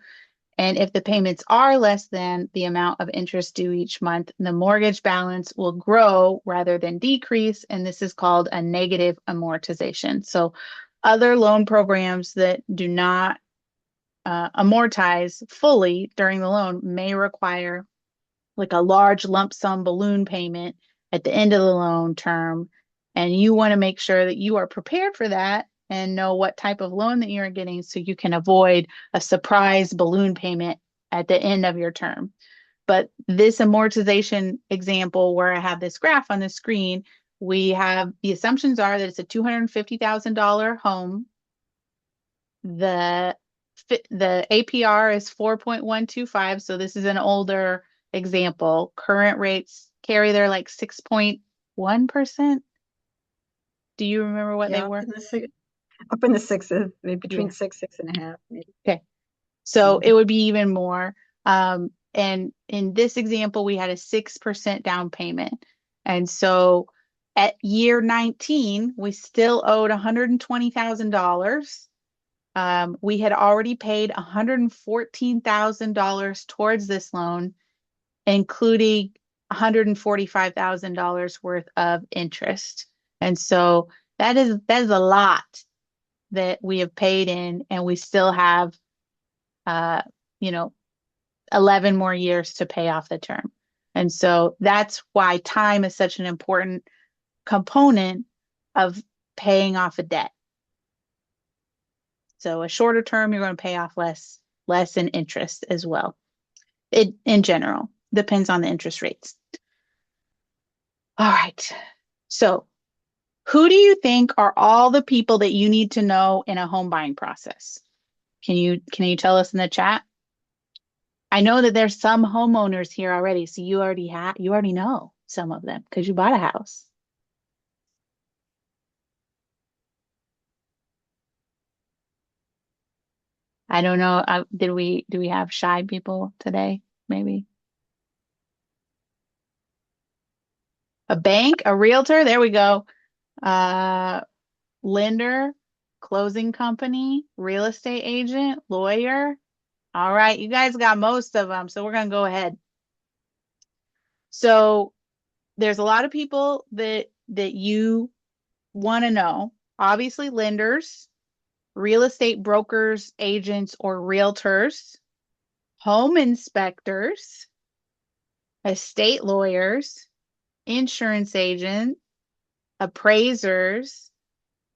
A: And if the payments are less than the amount of interest due each month, the mortgage balance will grow rather than decrease. And this is called a negative amortization. So other loan programs that do not amortize fully during the loan may require like a large lump sum balloon payment at the end of the loan term. And you want to make sure that you are prepared for that and know what type of loan that you're getting so you can avoid a surprise balloon payment at the end of your term. But this amortization example where I have this graph on the screen, we have the assumptions are that it's a $250,000 home. The APR is 4.125, so this is an older example. Current rates carry their like 6.1%. Do you remember what they were?
B: Up in the sixes, maybe between 6.5, maybe.
A: Okay. So it would be even more. And in this example, we had a 6% down payment. And so at year 19, we still owed $120,000. We had already paid $114,000 towards this loan, including $145,000 worth of interest. And so that is a lot that we have paid in, and we still have, 11 more years to pay off the term. And so that's why time is such an important component of paying off a debt. So a shorter term, you're going to pay off less in interest as well. It in general depends on the interest rates. All right. So who do you think are all the people that you need to know in a home buying process? Can you tell us in the chat? I know that there's some homeowners here already, so you already know some of them because you bought a house. I don't know. Do we have shy people today? Maybe a bank, a realtor. There we go. Lender, closing company, real estate agent, lawyer. All right, you guys got most of them, so we're gonna go ahead. So there's a lot of people that you want to know. Obviously, lenders, real estate brokers, agents, or realtors, home inspectors, estate lawyers, insurance agents, appraisers.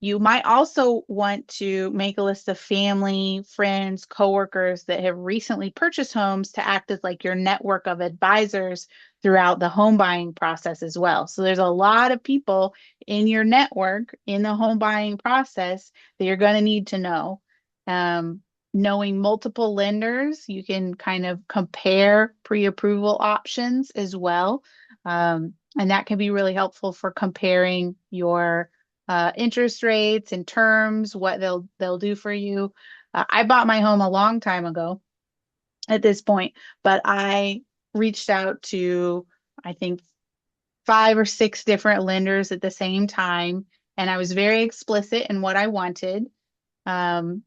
A: You might also want to make a list of family, friends, coworkers that have recently purchased homes to act as like your network of advisors throughout the home buying process as well. So there's a lot of people in your network in the home buying process that you're going to need to know. Um, Knowing multiple lenders, you can kind of compare pre-approval options as well. And that can be really helpful for comparing your interest rates and terms, what they'll do for you. I bought my home a long time ago at this point, but I reached out to, I think, 5 or 6 different lenders at the same time, and I was very explicit in what I wanted. Um,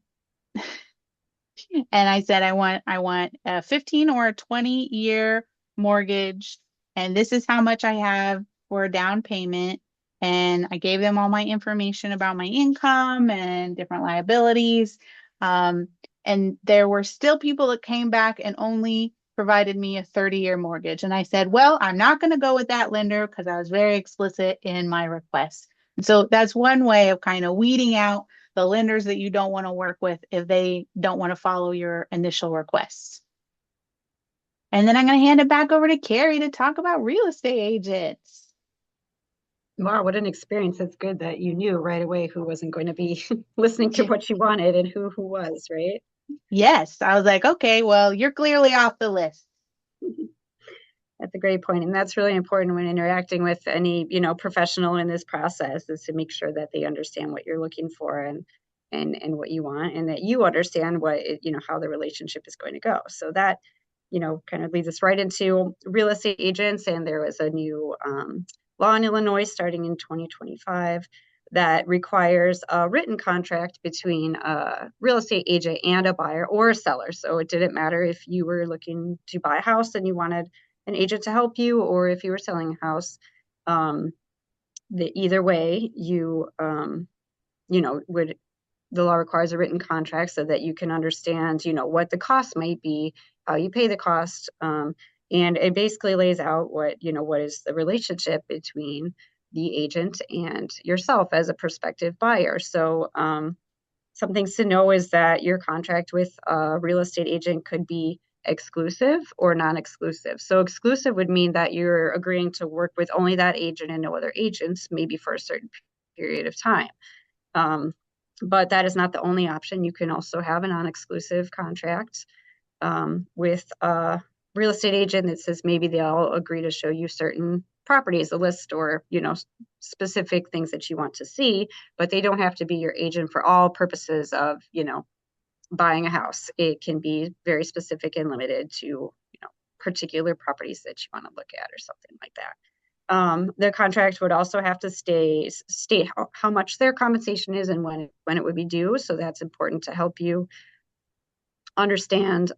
A: and I said I want a 15 or a 20-year mortgage, and this is how much I have for a down payment. And I gave them all my information about my income and different liabilities. Um, and there were still people that came back and only provided me a 30-year mortgage. And I said, well, I'm not going to go with that lender because I was very explicit in my request. And so that's one way of kind of weeding out the lenders that you don't want to work with if they don't want to follow your initial requests. And then I'm going to hand it back over to Carrie to talk about real estate agents.
B: Wow, what an experience. It's good that you knew right away who wasn't going to be listening to what you wanted and who was, right?
A: Yes, I was like, okay, well, you're clearly off the list.
B: That's a great point. And that's really important when interacting with any, professional in this process, is to make sure that they understand what you're looking for and what you want, and that you understand how the relationship is going to go. So that, kind of leads us right into real estate agents. And there was a new law in Illinois starting in 2025 that requires a written contract between a real estate agent and a buyer or a seller. So it didn't matter if you were looking to buy a house and you wanted an agent to help you, or if you were selling a house. Either way, would the law requires a written contract so that you can understand, what the cost might be, how you pay the cost, and it basically lays out what is the relationship between the agent and yourself as a prospective buyer. So some things to know is that your contract with a real estate agent could be exclusive or non-exclusive. So exclusive would mean that you're agreeing to work with only that agent and no other agents, maybe for a certain period of time. But that is not the only option. You can also have a non-exclusive contract with a real estate agent that says maybe they'll agree to show you certain properties, a list, or specific things that you want to see, but they don't have to be your agent for all purposes of buying a house. It can be very specific and limited to particular properties that you want to look at or something like that. The contract would also have to state how much their compensation is and when it would be due. So that's important to help you understand,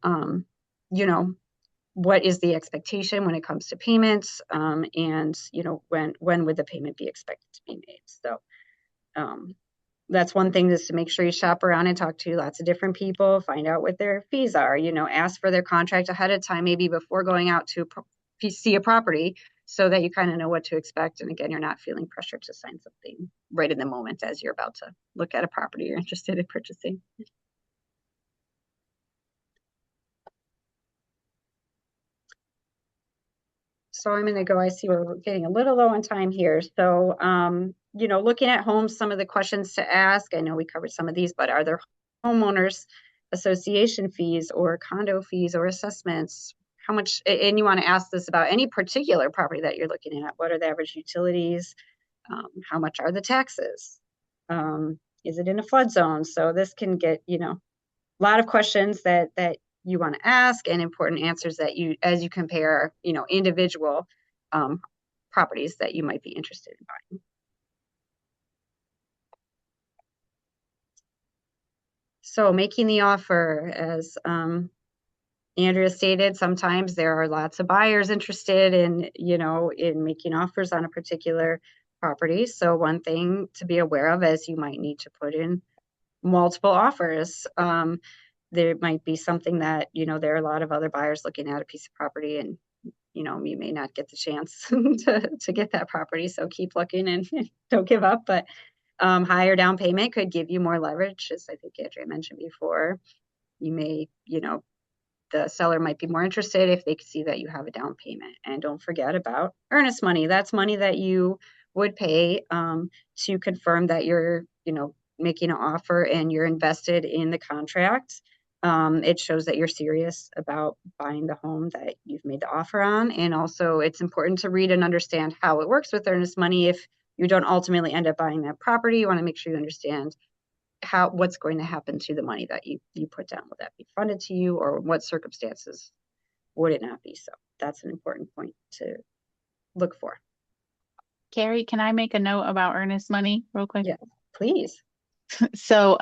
B: what is the expectation when it comes to payments, and when would the payment be expected to be made. So that's one thing, is to make sure you shop around and talk to lots of different people, find out what their fees are, ask for their contract ahead of time, maybe before going out to see a property, so that you kind of know what to expect. And again, you're not feeling pressure to sign something right in the moment as you're about to look at a property you're interested in purchasing. So I'm going to go, I see we're getting a little low on time here. So, looking at homes, some of the questions to ask, I know we covered some of these, but are there homeowners association fees or condo fees or assessments? How much, and you want to ask this about any particular property that you're looking at. What are the average utilities? How much are the taxes? Is it in a flood zone? So this can get, a lot of questions that you want to ask, and important answers that as you compare, individual properties that you might be interested in buying. So making the offer, as Andrea stated, sometimes there are lots of buyers interested in making offers on a particular property. So one thing to be aware of is you might need to put in multiple offers. There might be something that, there are a lot of other buyers looking at a piece of property, and, you may not get the chance to get that property. So keep looking and don't give up. But higher down payment could give you more leverage, as I think Andrea mentioned before. You may, the seller might be more interested if they see that you have a down payment. And don't forget about earnest money. That's money that you would pay to confirm that you're, making an offer and you're invested in the contract. It shows that you're serious about buying the home that you've made the offer on. And also it's important to read and understand how it works with earnest money. If you don't ultimately end up buying that property, you want to make sure you understand what's going to happen to the money that you put down. Will that be funded to you, or what circumstances would it not be? So that's an important point to look for.
A: Carrie, can I make a note about earnest money real quick?
B: Yeah, please.
A: So,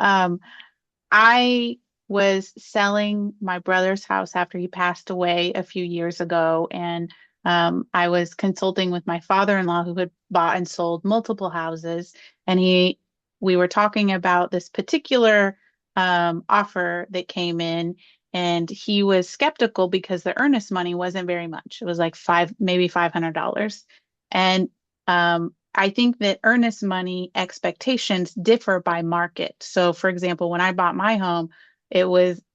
A: I was selling my brother's house after he passed away a few years ago, and I was consulting with my father-in-law who had bought and sold multiple houses, and we were talking about this particular offer that came in, and he was skeptical because the earnest money wasn't very much. It was like maybe $500, and I think that earnest money expectations differ by market. So, for example, when I bought my home,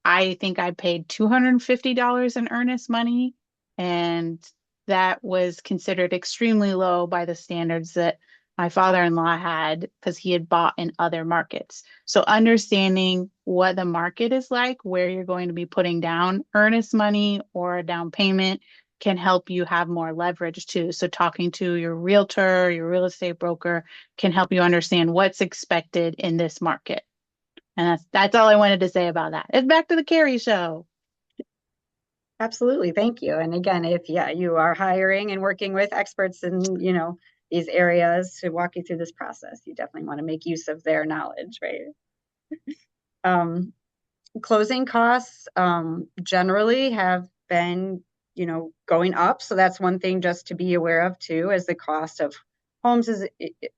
A: I think I paid $250 in earnest money, and that was considered extremely low by the standards that my father-in-law had because he had bought in other markets. So, understanding what the market is like, where you're going to be putting down earnest money or a down payment can help you have more leverage too. So talking to your realtor, your real estate broker can help you understand what's expected in this market. And that's all I wanted to say about that. It's back to the Carrie show.
B: Absolutely. Thank you. And again, if you are hiring and working with experts in, these areas to walk you through this process, you definitely want to make use of their knowledge, right? Closing costs generally have been, going up. So that's one thing just to be aware of too, as the cost of homes has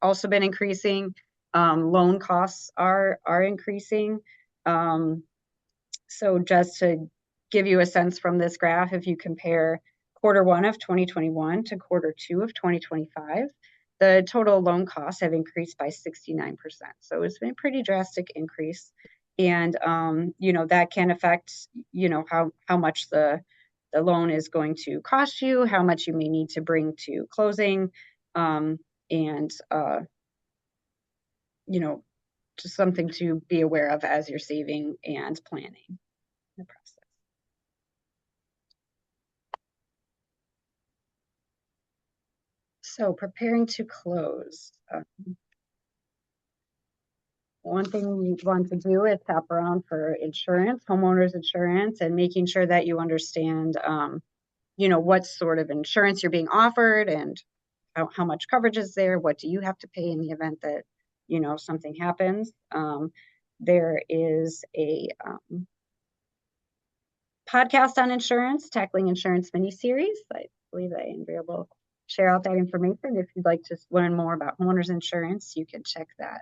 B: also been increasing. Loan costs are increasing. So just to give you a sense from this graph, if you compare Q1 of 2021 to Q2 of 2025, the total loan costs have increased by 69%. So it's been a pretty drastic increase. And, that can affect, how much the loan is going to cost you, how much you may need to bring to closing, and, just something to be aware of as you're saving and planning the process. So preparing to close. One thing you want to do is shop around for insurance, homeowners insurance, and making sure that you understand, what sort of insurance you're being offered and how much coverage is there. What do you have to pay in the event that, something happens? There is a podcast on insurance, Tackling Insurance mini-series. I believe that Andrea will share out that information. If you'd like to learn more about homeowners insurance, you can check that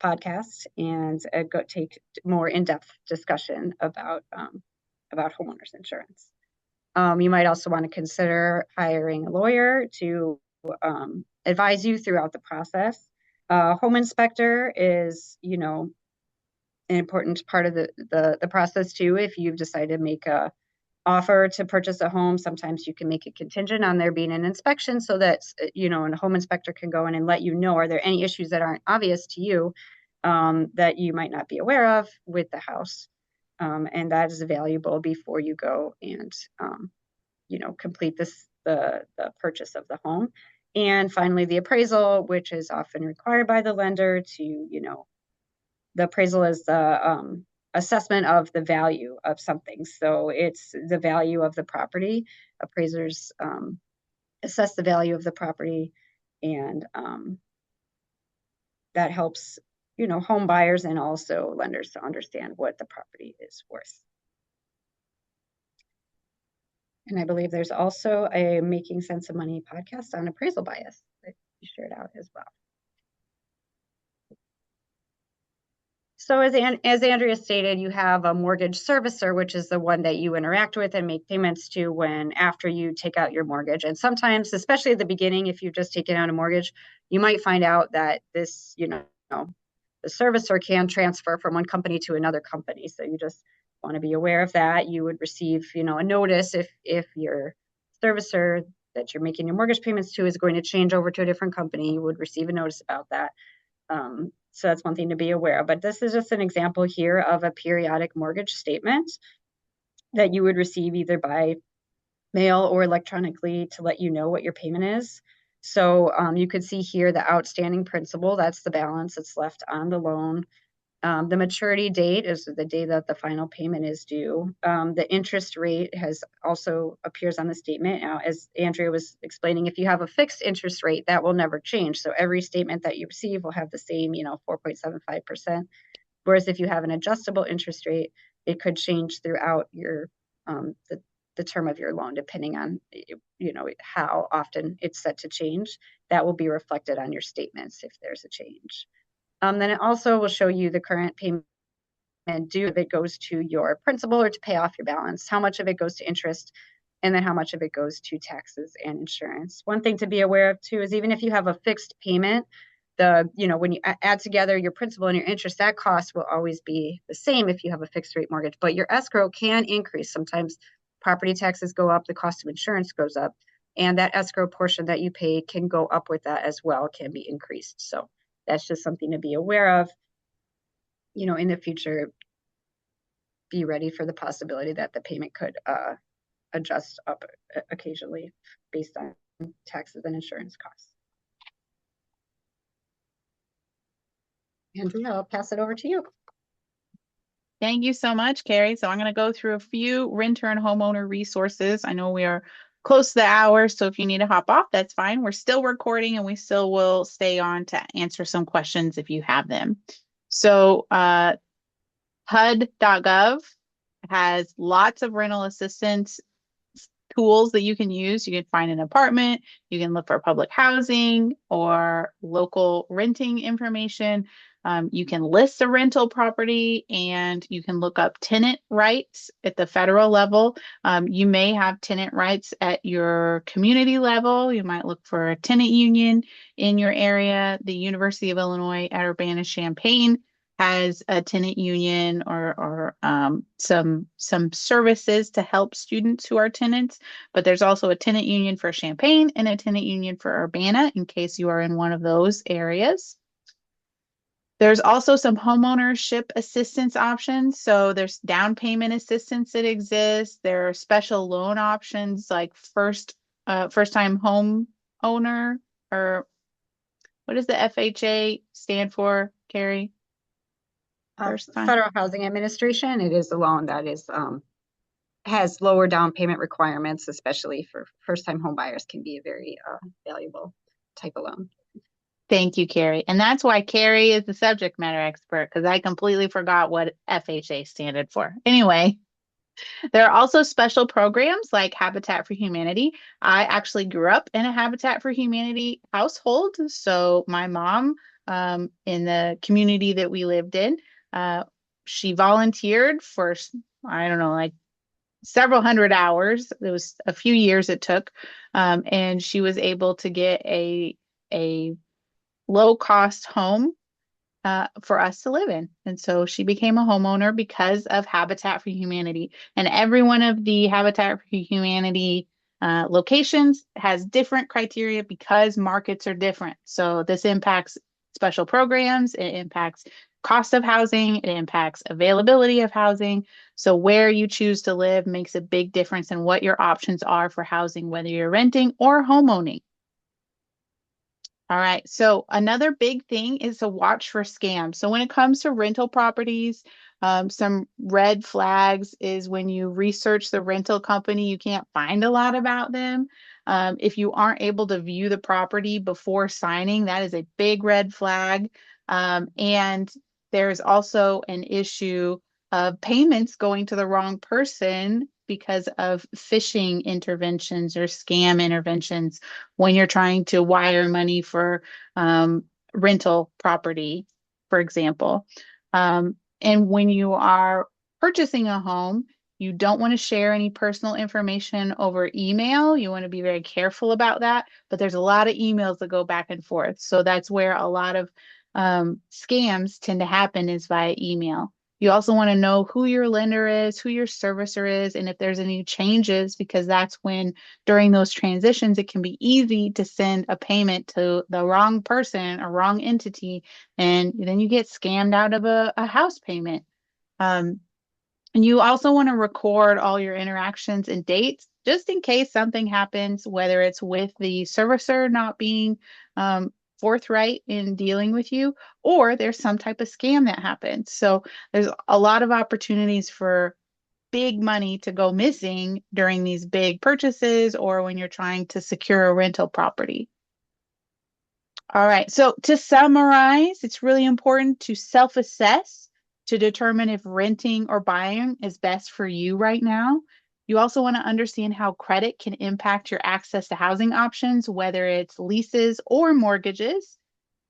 B: podcast and go take more in-depth discussion about homeowners insurance. You might also want to consider hiring a lawyer to advise you throughout the process. Home inspector is, an important part of the process too. If you've decided to make a offer to purchase a home, sometimes you can make it contingent on there being an inspection so that, a home inspector can go in and let you know, are there any issues that aren't obvious to you that you might not be aware of with the house? And that is valuable before you go and, complete the purchase of the home. And finally, the appraisal, which is often required by the lender to, the appraisal is the assessment of the value of something. So it's the value of the property. Appraisers assess the value of the property, and that helps, home buyers and also lenders to understand what the property is worth. And I believe there's also a Making Sense of Money podcast on appraisal bias that you shared out as well. So as Andrea stated, you have a mortgage servicer, which is the one that you interact with and make payments to after you take out your mortgage. And sometimes, especially at the beginning, if you've just taken out a mortgage, you might find out that this, the servicer can transfer from one company to another company. So you just want to be aware of that. You would receive, a notice if your servicer that you're making your mortgage payments to is going to change over to a different company. You would receive a notice about that. So that's one thing to be aware of. But this is just an example here of a periodic mortgage statement that you would receive either by mail or electronically to let you know what your payment is. So you could see here the outstanding principal, that's the balance that's left on the loan. The maturity date is the day that the final payment is due. The interest rate has also appears on the statement. Now, as Andrea was explaining, if you have a fixed interest rate, that will never change. So every statement that you receive will have the same, 4.75%. Whereas if you have an adjustable interest rate, it could change throughout your the term of your loan, depending on how often it's set to change. That will be reflected on your statements if there's a change. Then it also will show you the current payment due that goes to your principal or to pay off your balance, how much of it goes to interest, and then how much of it goes to taxes and insurance. One thing to be aware of too is even if you have a fixed payment, when you add together your principal and your interest, that cost will always be the same if you have a fixed rate mortgage, but your escrow can increase. Sometimes property taxes go up, the cost of insurance goes up, and that escrow portion that you pay can go up with that as well, can be increased. So that's just something to be aware of. In the future, be ready for the possibility that the payment could adjust up occasionally based on taxes and insurance costs. Andrea, I'll pass it over to you.
A: Thank you so much, Carrie. So I'm going to go through a few renter and homeowner resources. I know we are close to the hour, so if you need to hop off, that's fine. We're still recording and we still will stay on to answer some questions if you have them. So HUD.gov has lots of rental assistance tools that you can use. You can find an apartment, you can look for public housing or local renting information. You can list a rental property and you can look up tenant rights at the federal level. You may have tenant rights at your community level. You might look for a tenant union in your area. The University of Illinois at Urbana-Champaign has a tenant union or some services to help students who are tenants, but there's also a tenant union for Champaign and a tenant union for Urbana in case you are in one of those areas. There's also some homeownership assistance options. So there's down payment assistance that exists. There are special loan options like first-time home owner, or what does the FHA stand for, Carrie? First time.
B: Federal Housing Administration. It is a loan that is has lower down payment requirements, especially for first-time home buyers, can be a very valuable type of loan.
A: Thank you, Carrie. And that's why Carrie is the subject matter expert, because I completely forgot what FHA stood for. Anyway, there are also special programs like Habitat for Humanity. I actually grew up in a Habitat for Humanity household. So my mom, in the community that we lived in, she volunteered for, I don't know, like several hundred hours. It was a few years it took. And she was able to get a low cost home for us to live in. And so she became a homeowner because of Habitat for Humanity. And every one of the Habitat for Humanity locations has different criteria because markets are different. So this impacts special programs, it impacts cost of housing, it impacts availability of housing. So where you choose to live makes a big difference in what your options are for housing, whether you're renting or homeowning. All right. So another big thing is to watch for scams. So when it comes to rental properties, some red flags is when you research the rental company, you can't find a lot about them. If you aren't able to view the property before signing, that is a big red flag. And there's also an issue of payments going to the wrong person because of phishing interventions or scam interventions when you're trying to wire money for rental property, for example. And when you are purchasing a home, you don't want to share any personal information over email. You want to be very careful about that. But there's a lot of emails that go back and forth. So that's where a lot of scams tend to happen, is via email. You also want to know who your lender is, who your servicer is, and if there's any changes, because that's when during those transitions, it can be easy to send a payment to the wrong person or wrong entity, and then you get scammed out of a house payment. Um, and you also want to record all your interactions and dates just in case something happens, whether it's with the servicer not being forthright in dealing with you, or there's some type of scam that happens. So there's a lot of opportunities for big money to go missing during these big purchases or when you're trying to secure a rental property. All right. So to summarize, it's really important to self-assess to determine if renting or buying is best for you right now. You also want to understand how credit can impact your access to housing options, whether it's leases or mortgages.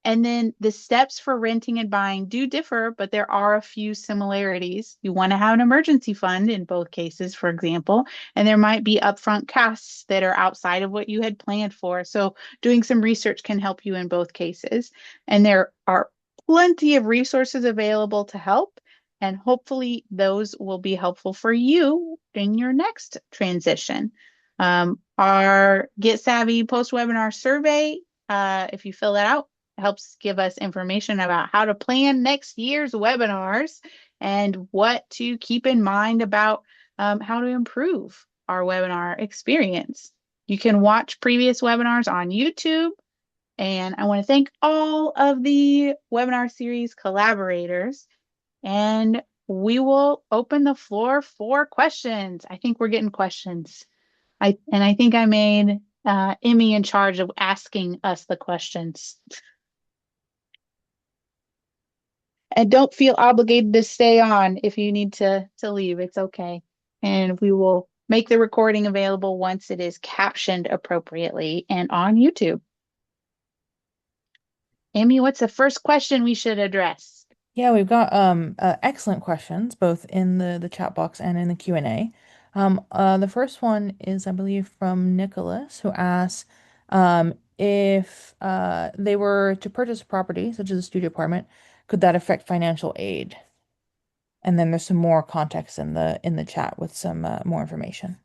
A: And then the steps for renting and buying do differ, but there are a few similarities. You want to have an emergency fund in both cases, for example, and there might be upfront costs that are outside of what you had planned for. So doing some research can help you in both cases. And there are plenty of resources available to help. And hopefully those will be helpful for you in your next transition. Our Get Savvy post-webinar survey, if you fill that out, helps give us information about how to plan next year's webinars and what to keep in mind about how to improve our webinar experience. You can watch previous webinars on YouTube. And I want to thank all of the webinar series collaborators. And we will open the floor for questions. I think we're getting questions. I think I made Emmy in charge of asking us the questions. And don't feel obligated to stay on if you need to leave. It's okay. And we will make the recording available once it is captioned appropriately and on YouTube. Amy, what's the first question we should address?
C: Yeah, we've got excellent questions both in the chat box and in the Q&A. The first one is, I believe, from Nicholas, who asks if they were to purchase a property, such as a studio apartment, could that affect financial aid? And then there's some more context in the chat with some more information.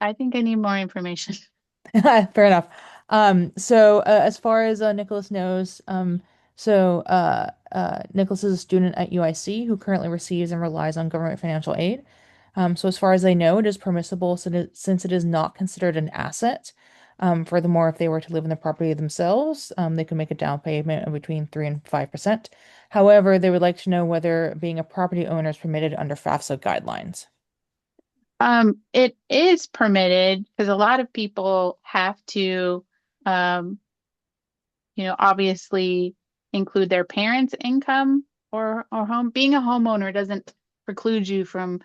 A: I think I need more information.
C: Fair enough. So as far as Nicholas knows, Nicholas is a student at UIC who currently receives and relies on government financial aid. So as far as they know, it is permissible since it is not considered an asset. Furthermore, if they were to live in the property themselves, they could make a down payment of between 3 and 5%. However, they would like to know whether being a property owner is permitted under FAFSA guidelines.
A: It is permitted because a lot of people have to, um, obviously include their parents' income or home. Being a homeowner doesn't preclude you from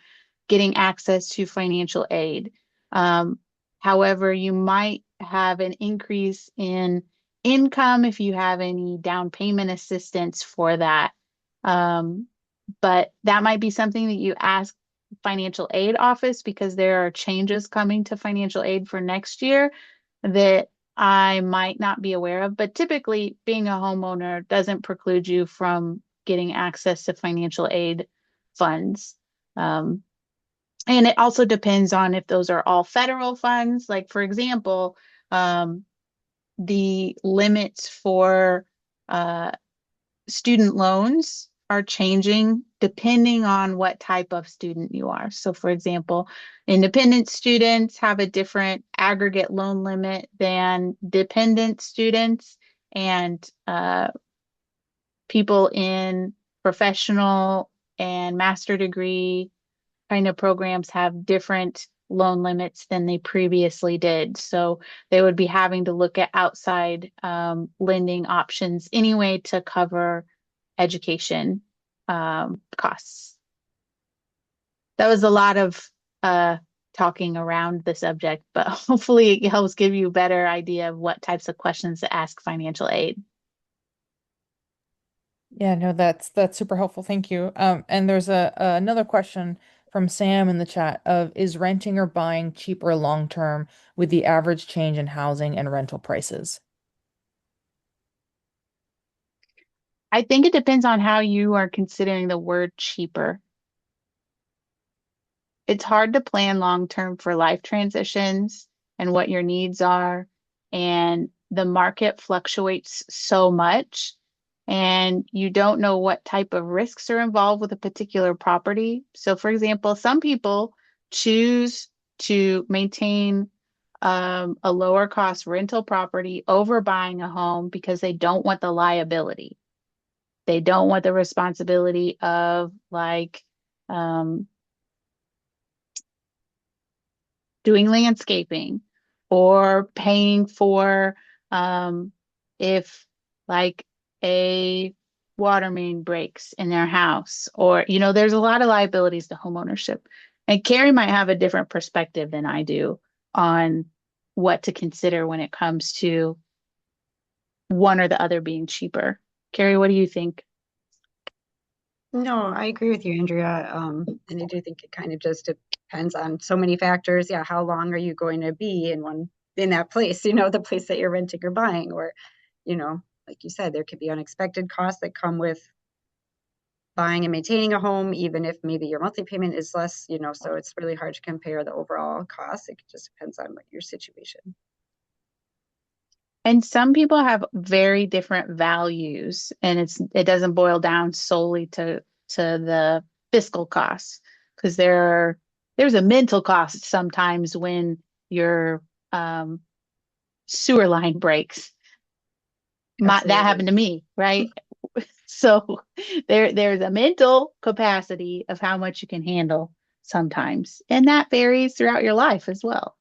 A: getting access to financial aid. Um, However, you might have an increase in income if you have any down payment assistance for that. Um, but that might be something that you ask financial aid office because there are changes coming to financial aid for next year that I might not be aware of. But typically, being a homeowner doesn't preclude you from getting access to financial aid funds. Um, and it also depends on if those are all federal funds. Like, for example, the limits for uh, student loans are changing depending on what type of student you are. So, for example, independent students have a different aggregate loan limit than dependent students, and people in professional and master degree kind of programs have different loan limits than they previously did. So they would be having to look at outside lending options anyway to cover education costs. That was a lot of talking around the subject, but hopefully it helps give you a better idea of what types of questions to ask financial aid.
C: Yeah, no, that's super helpful. Thank you. And there's another question from Sam in the chat of is renting or buying cheaper long term with the average change in housing and rental prices?
A: I think it depends on how you are considering the word cheaper. It's hard to plan long term for life transitions and what your needs are. And the market fluctuates so much, and you don't know what type of risks are involved with a particular property. So, for example, some people choose to maintain a lower cost rental property over buying a home because they don't want the liability. They don't want the responsibility of like, um, doing landscaping or paying for if like a water main breaks in their house, or there's a lot of liabilities to homeownership. And Carrie might have a different perspective than I do on what to consider when it comes to one or the other being cheaper. Carrie, what do you think?
B: No, I agree with you, Andrea. And I do think it kind of just depends on so many factors. Yeah, how long are you going to be in that place, the place that you're renting or buying, or, like you said, there could be unexpected costs that come with buying and maintaining a home, even if maybe your monthly payment is less, so it's really hard to compare the overall cost. It just depends on what your situation.
A: And some people have very different values, and it doesn't boil down solely to the fiscal costs, because there's a mental cost sometimes when your um, sewer line breaks. That
B: Absolutely.
A: happened to me, right? So there's a mental capacity of how much you can handle sometimes, and that varies throughout your life as well.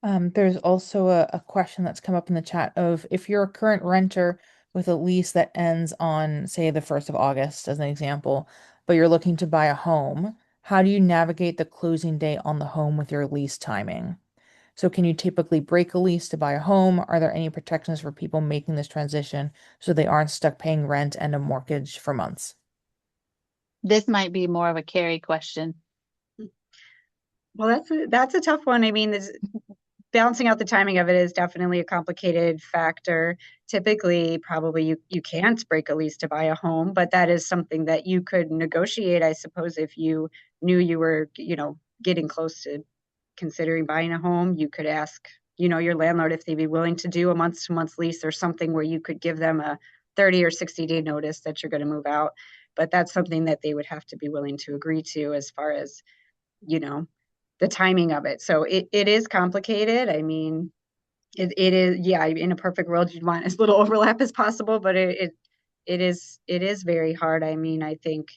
C: There's also a question that's come up in the chat of if you're a current renter with a lease that ends on, say, the 1st of August, as an example, but you're looking to buy a home, how do you navigate the closing date on the home with your lease timing? So can you typically break a lease to buy a home? Are there any protections for people making this transition so they aren't stuck paying rent and a mortgage for months?
A: This might be more of a Carrie question.
B: Well, that's a tough one. I mean, balancing out the timing of it is definitely a complicated factor. Typically, probably you can't break a lease to buy a home, but that is something that you could negotiate, I suppose, if you knew you were, getting close to considering buying a home. You could ask, your landlord if they'd be willing to do a month-to-month lease or something where you could give them a 30 or 60-day notice that you're going to move out. But that's something that they would have to be willing to agree to as far as, you know, the timing of it. So it is complicated. I mean, it is, yeah, in a perfect world, you'd want as little overlap as possible, but it is very hard. I mean, I think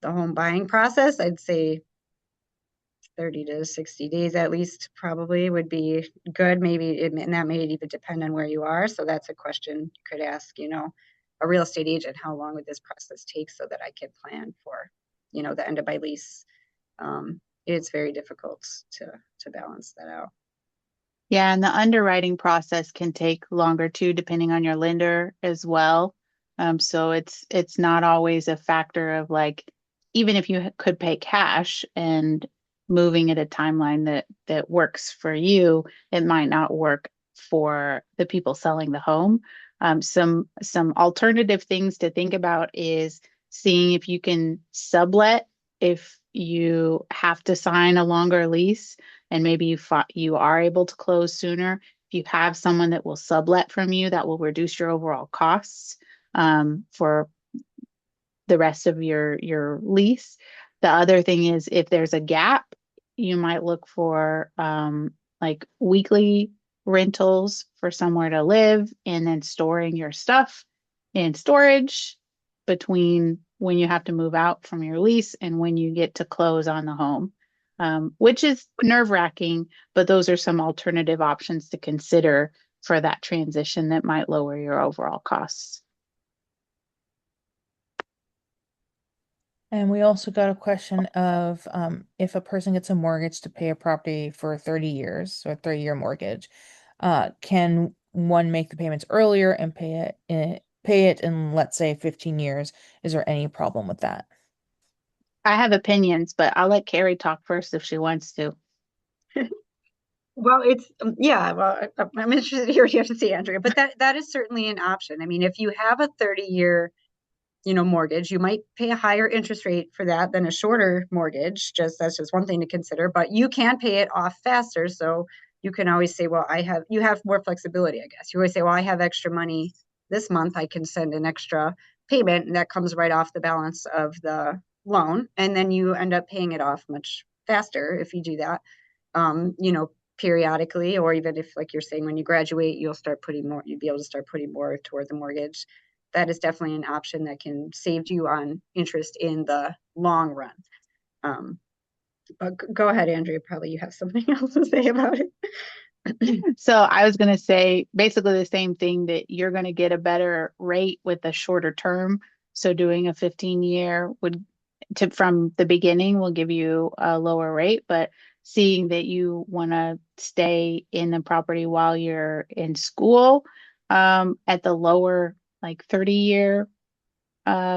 B: the home buying process, I'd say 30 to 60 days at least probably would be good. Maybe, and that may even depend on where you are. So that's a question you could ask, a real estate agent, how long would this process take so that I can plan for, the end of my lease. It's very difficult to balance that out.
A: Yeah, and the underwriting process can take longer too, depending on your lender as well. So it's not always a factor of like, even if you could pay cash and moving at a timeline that works for you, it might not work for the people selling the home. Some alternative things to think about is seeing if you can sublet if you have to sign a longer lease and maybe you are able to close sooner. If you have someone that will sublet from you, that will reduce your overall costs for the rest of your lease. The other thing is if there's a gap, you might look for like weekly rentals for somewhere to live and then storing your stuff in storage between when you have to move out from your lease and when you get to close on the home, which is nerve-wracking, but those are some alternative options to consider for that transition that might lower your overall costs.
C: And we also got a question of if a person gets a mortgage to pay a property for 30 years, so a 30-year mortgage, can one make the payments earlier and pay it in, let's say, 15 years? Is there any problem with that?
A: I have opinions, but I'll let Carrie talk first if she wants to.
B: Well, it's yeah. Well, I'm interested to hear what you have to say, Andrea. But that is certainly an option. I mean, if you have a 30-year, mortgage, you might pay a higher interest rate for that than a shorter mortgage. Just that's just one thing to consider. But you can pay it off faster, so you can always say, well, you have more flexibility, I guess. You always say, well, I have extra money this month. I can send an extra payment, and that comes right off the balance of the loan, and then you end up paying it off much faster if you do that. Um, you know, periodically, or even if, like you're saying, when you graduate, you'll be able to start putting more toward the mortgage. That is definitely an option that can save you on interest in the long run. Um, but go ahead, Andrea. Probably you have something else to say about it.
A: So I was going to say basically the same thing, that you're going to get a better rate with a shorter term. So doing a 15-year from the beginning will give you a lower rate, but seeing that you want to stay in the property while you're in school, at the lower like 30-year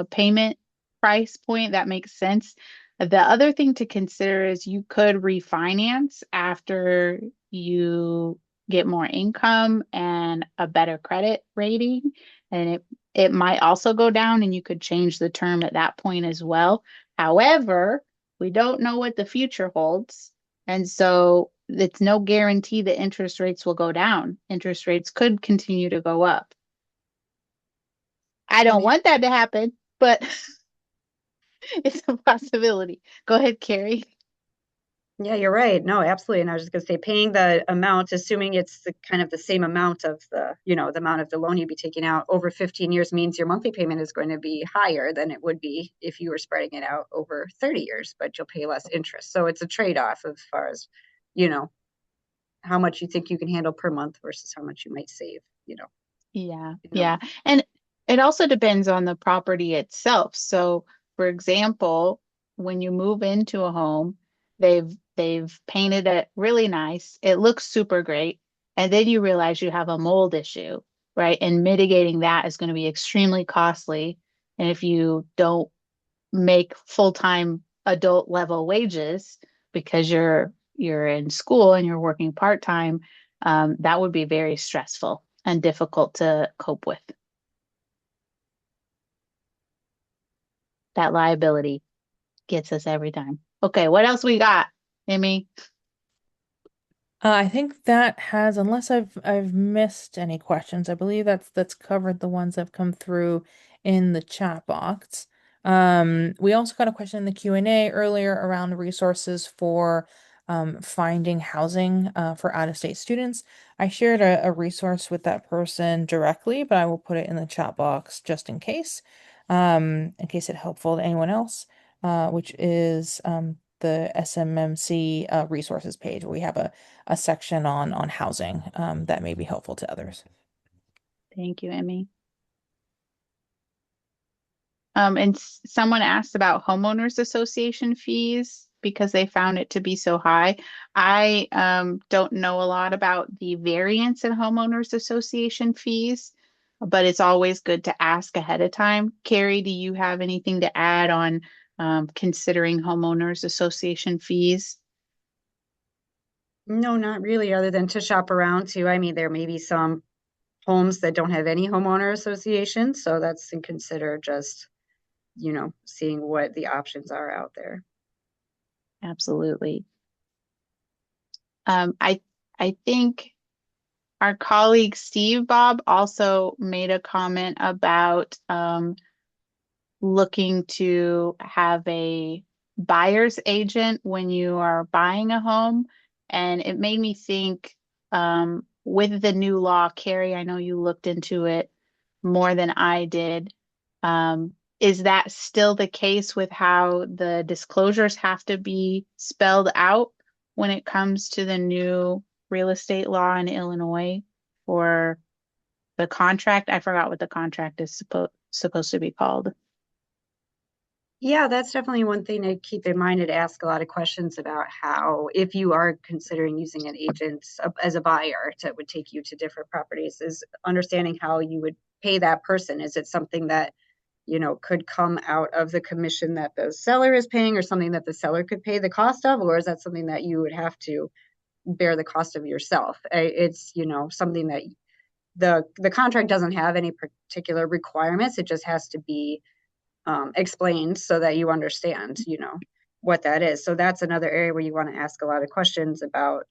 A: payment price point, that makes sense. The other thing to consider is you could refinance after you get more income and a better credit rating, and it might also go down, and you could change the term at that point as well. However, we don't know what the future holds, and so it's no guarantee that interest rates will go down. Interest rates could continue to go up. I don't
B: And
A: want that to happen, but it's a possibility. Go ahead, Carrie.
B: yeah, you're right. No, absolutely. And I was just going to say, paying the amount, assuming it's the kind of the same amount of the amount of the loan you'd be taking out over 15 years means your monthly payment is going to be higher than it would be if you were spreading it out over 30 years, but you'll pay less interest. So it's a trade-off as far as, you know, how much you think you can handle per month versus how much you might save,
A: Yeah,
B: in the
A: yeah.
B: long.
A: And it also depends on the property itself. So, for example, when you move into a home, they've painted it really nice. It looks super great. And then you realize you have a mold issue, right? And mitigating that is going to be extremely costly. And if you don't make full-time adult level wages because you're in school and you're working part-time, that would be very stressful and difficult to cope with. That liability gets us every time. Okay, what else we got, Emmy?
C: I think that has, unless I've missed any questions, I believe that's covered the ones that have come through in the chat box. We also got a question in the Q&A earlier around resources for finding housing for out-of-state students. I shared a resource with that person directly, but I will put it in the chat box just in case it's helpful to anyone else, which is the SMMC resources page, where we have a section on housing that may be helpful to others.
A: Thank you, Emmy. And someone asked about homeowners association fees because they found it to be so high. I don't know a lot about the variance in homeowners association fees, but it's always good to ask ahead of time. Carrie, do you have anything to add on considering homeowners association fees?
B: No, not really, other than to shop around too. I mean, there may be some homes that don't have any homeowner association, so that's to consider just, seeing what the options are out there.
A: Absolutely. I think our colleague Steve Bob also made a comment about looking to have a buyer's agent when you are buying a home. And it made me think, with the new law, Carrie, I know you looked into it more than I did. Is that still the case with how the disclosures have to be spelled out when it comes to the new real estate law in Illinois for the contract? I forgot what the contract is supposed to be called.
B: Yeah, that's definitely one thing to keep in mind, and to ask a lot of questions about how, if you are considering using an agent as a buyer that would take you to different properties, is understanding how you would pay that person. Is it something that, could come out of the commission that the seller is paying, or something that the seller could pay the cost of, or is that something that you would have to bear the cost of yourself. It's, something that the contract doesn't have any particular requirements. It just has to be explained so that you understand, what that is. So that's another area where you want to ask a lot of questions about,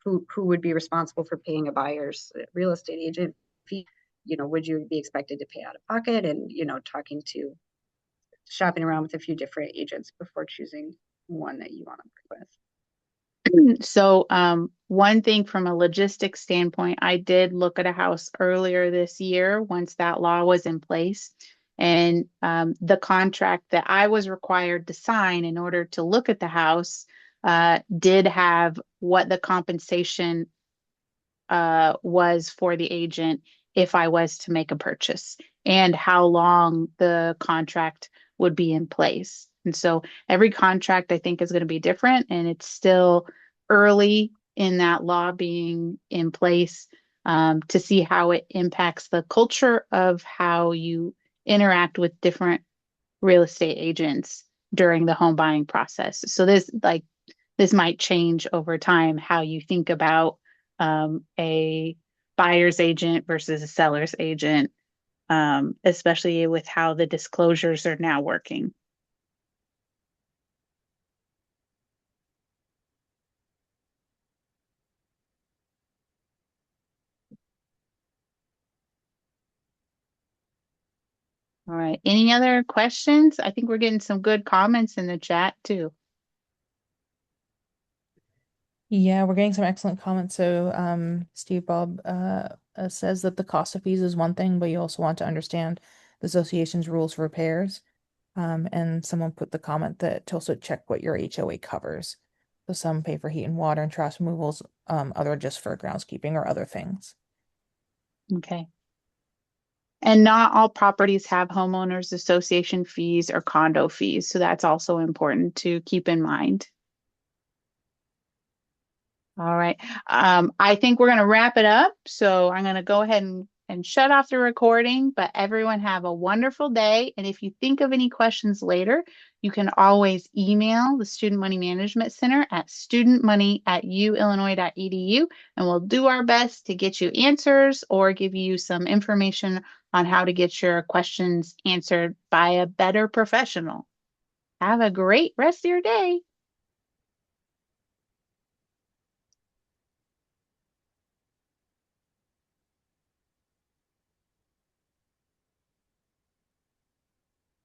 B: who would be responsible for paying a buyer's real estate agent fee. Would you be expected to pay out of pocket? And, shopping around with a few different agents before choosing one that you want to work with.
A: So, one thing from a logistics standpoint, I did look at a house earlier this year once that law was in place. And the contract that I was required to sign in order to look at the house did have what the compensation was for the agent if I was to make a purchase and how long the contract would be in place. And so every contract I think is going to be different, and it's still early in that law being in place to see how it impacts the culture of how you interact with different real estate agents during the home buying process. So this might change over time how you think about a buyer's agent versus a seller's agent, especially with how the disclosures are now working. All right. Any other questions? I think we're getting some good comments in the chat too.
C: Yeah, we're getting some excellent comments. So, Steve Bob says that the cost of fees is one thing, but you also want to understand the association's rules for repairs. And someone put the comment that to also check what your HOA covers. So some pay for heat and water and trash removals, other just for groundskeeping or other things.
A: Okay. And not all properties have homeowners association fees or condo fees. So that's also important to keep in mind. All right. I think we're going to wrap it up. So I'm going to go ahead and shut off the recording, but everyone have a wonderful day. And if you think of any questions later, you can always email the Student Money Management Center at studentmoney@uillinois.edu, and we'll do our best to get you answers or give you some information on how to get your questions answered by a better professional. Have a great rest of your day.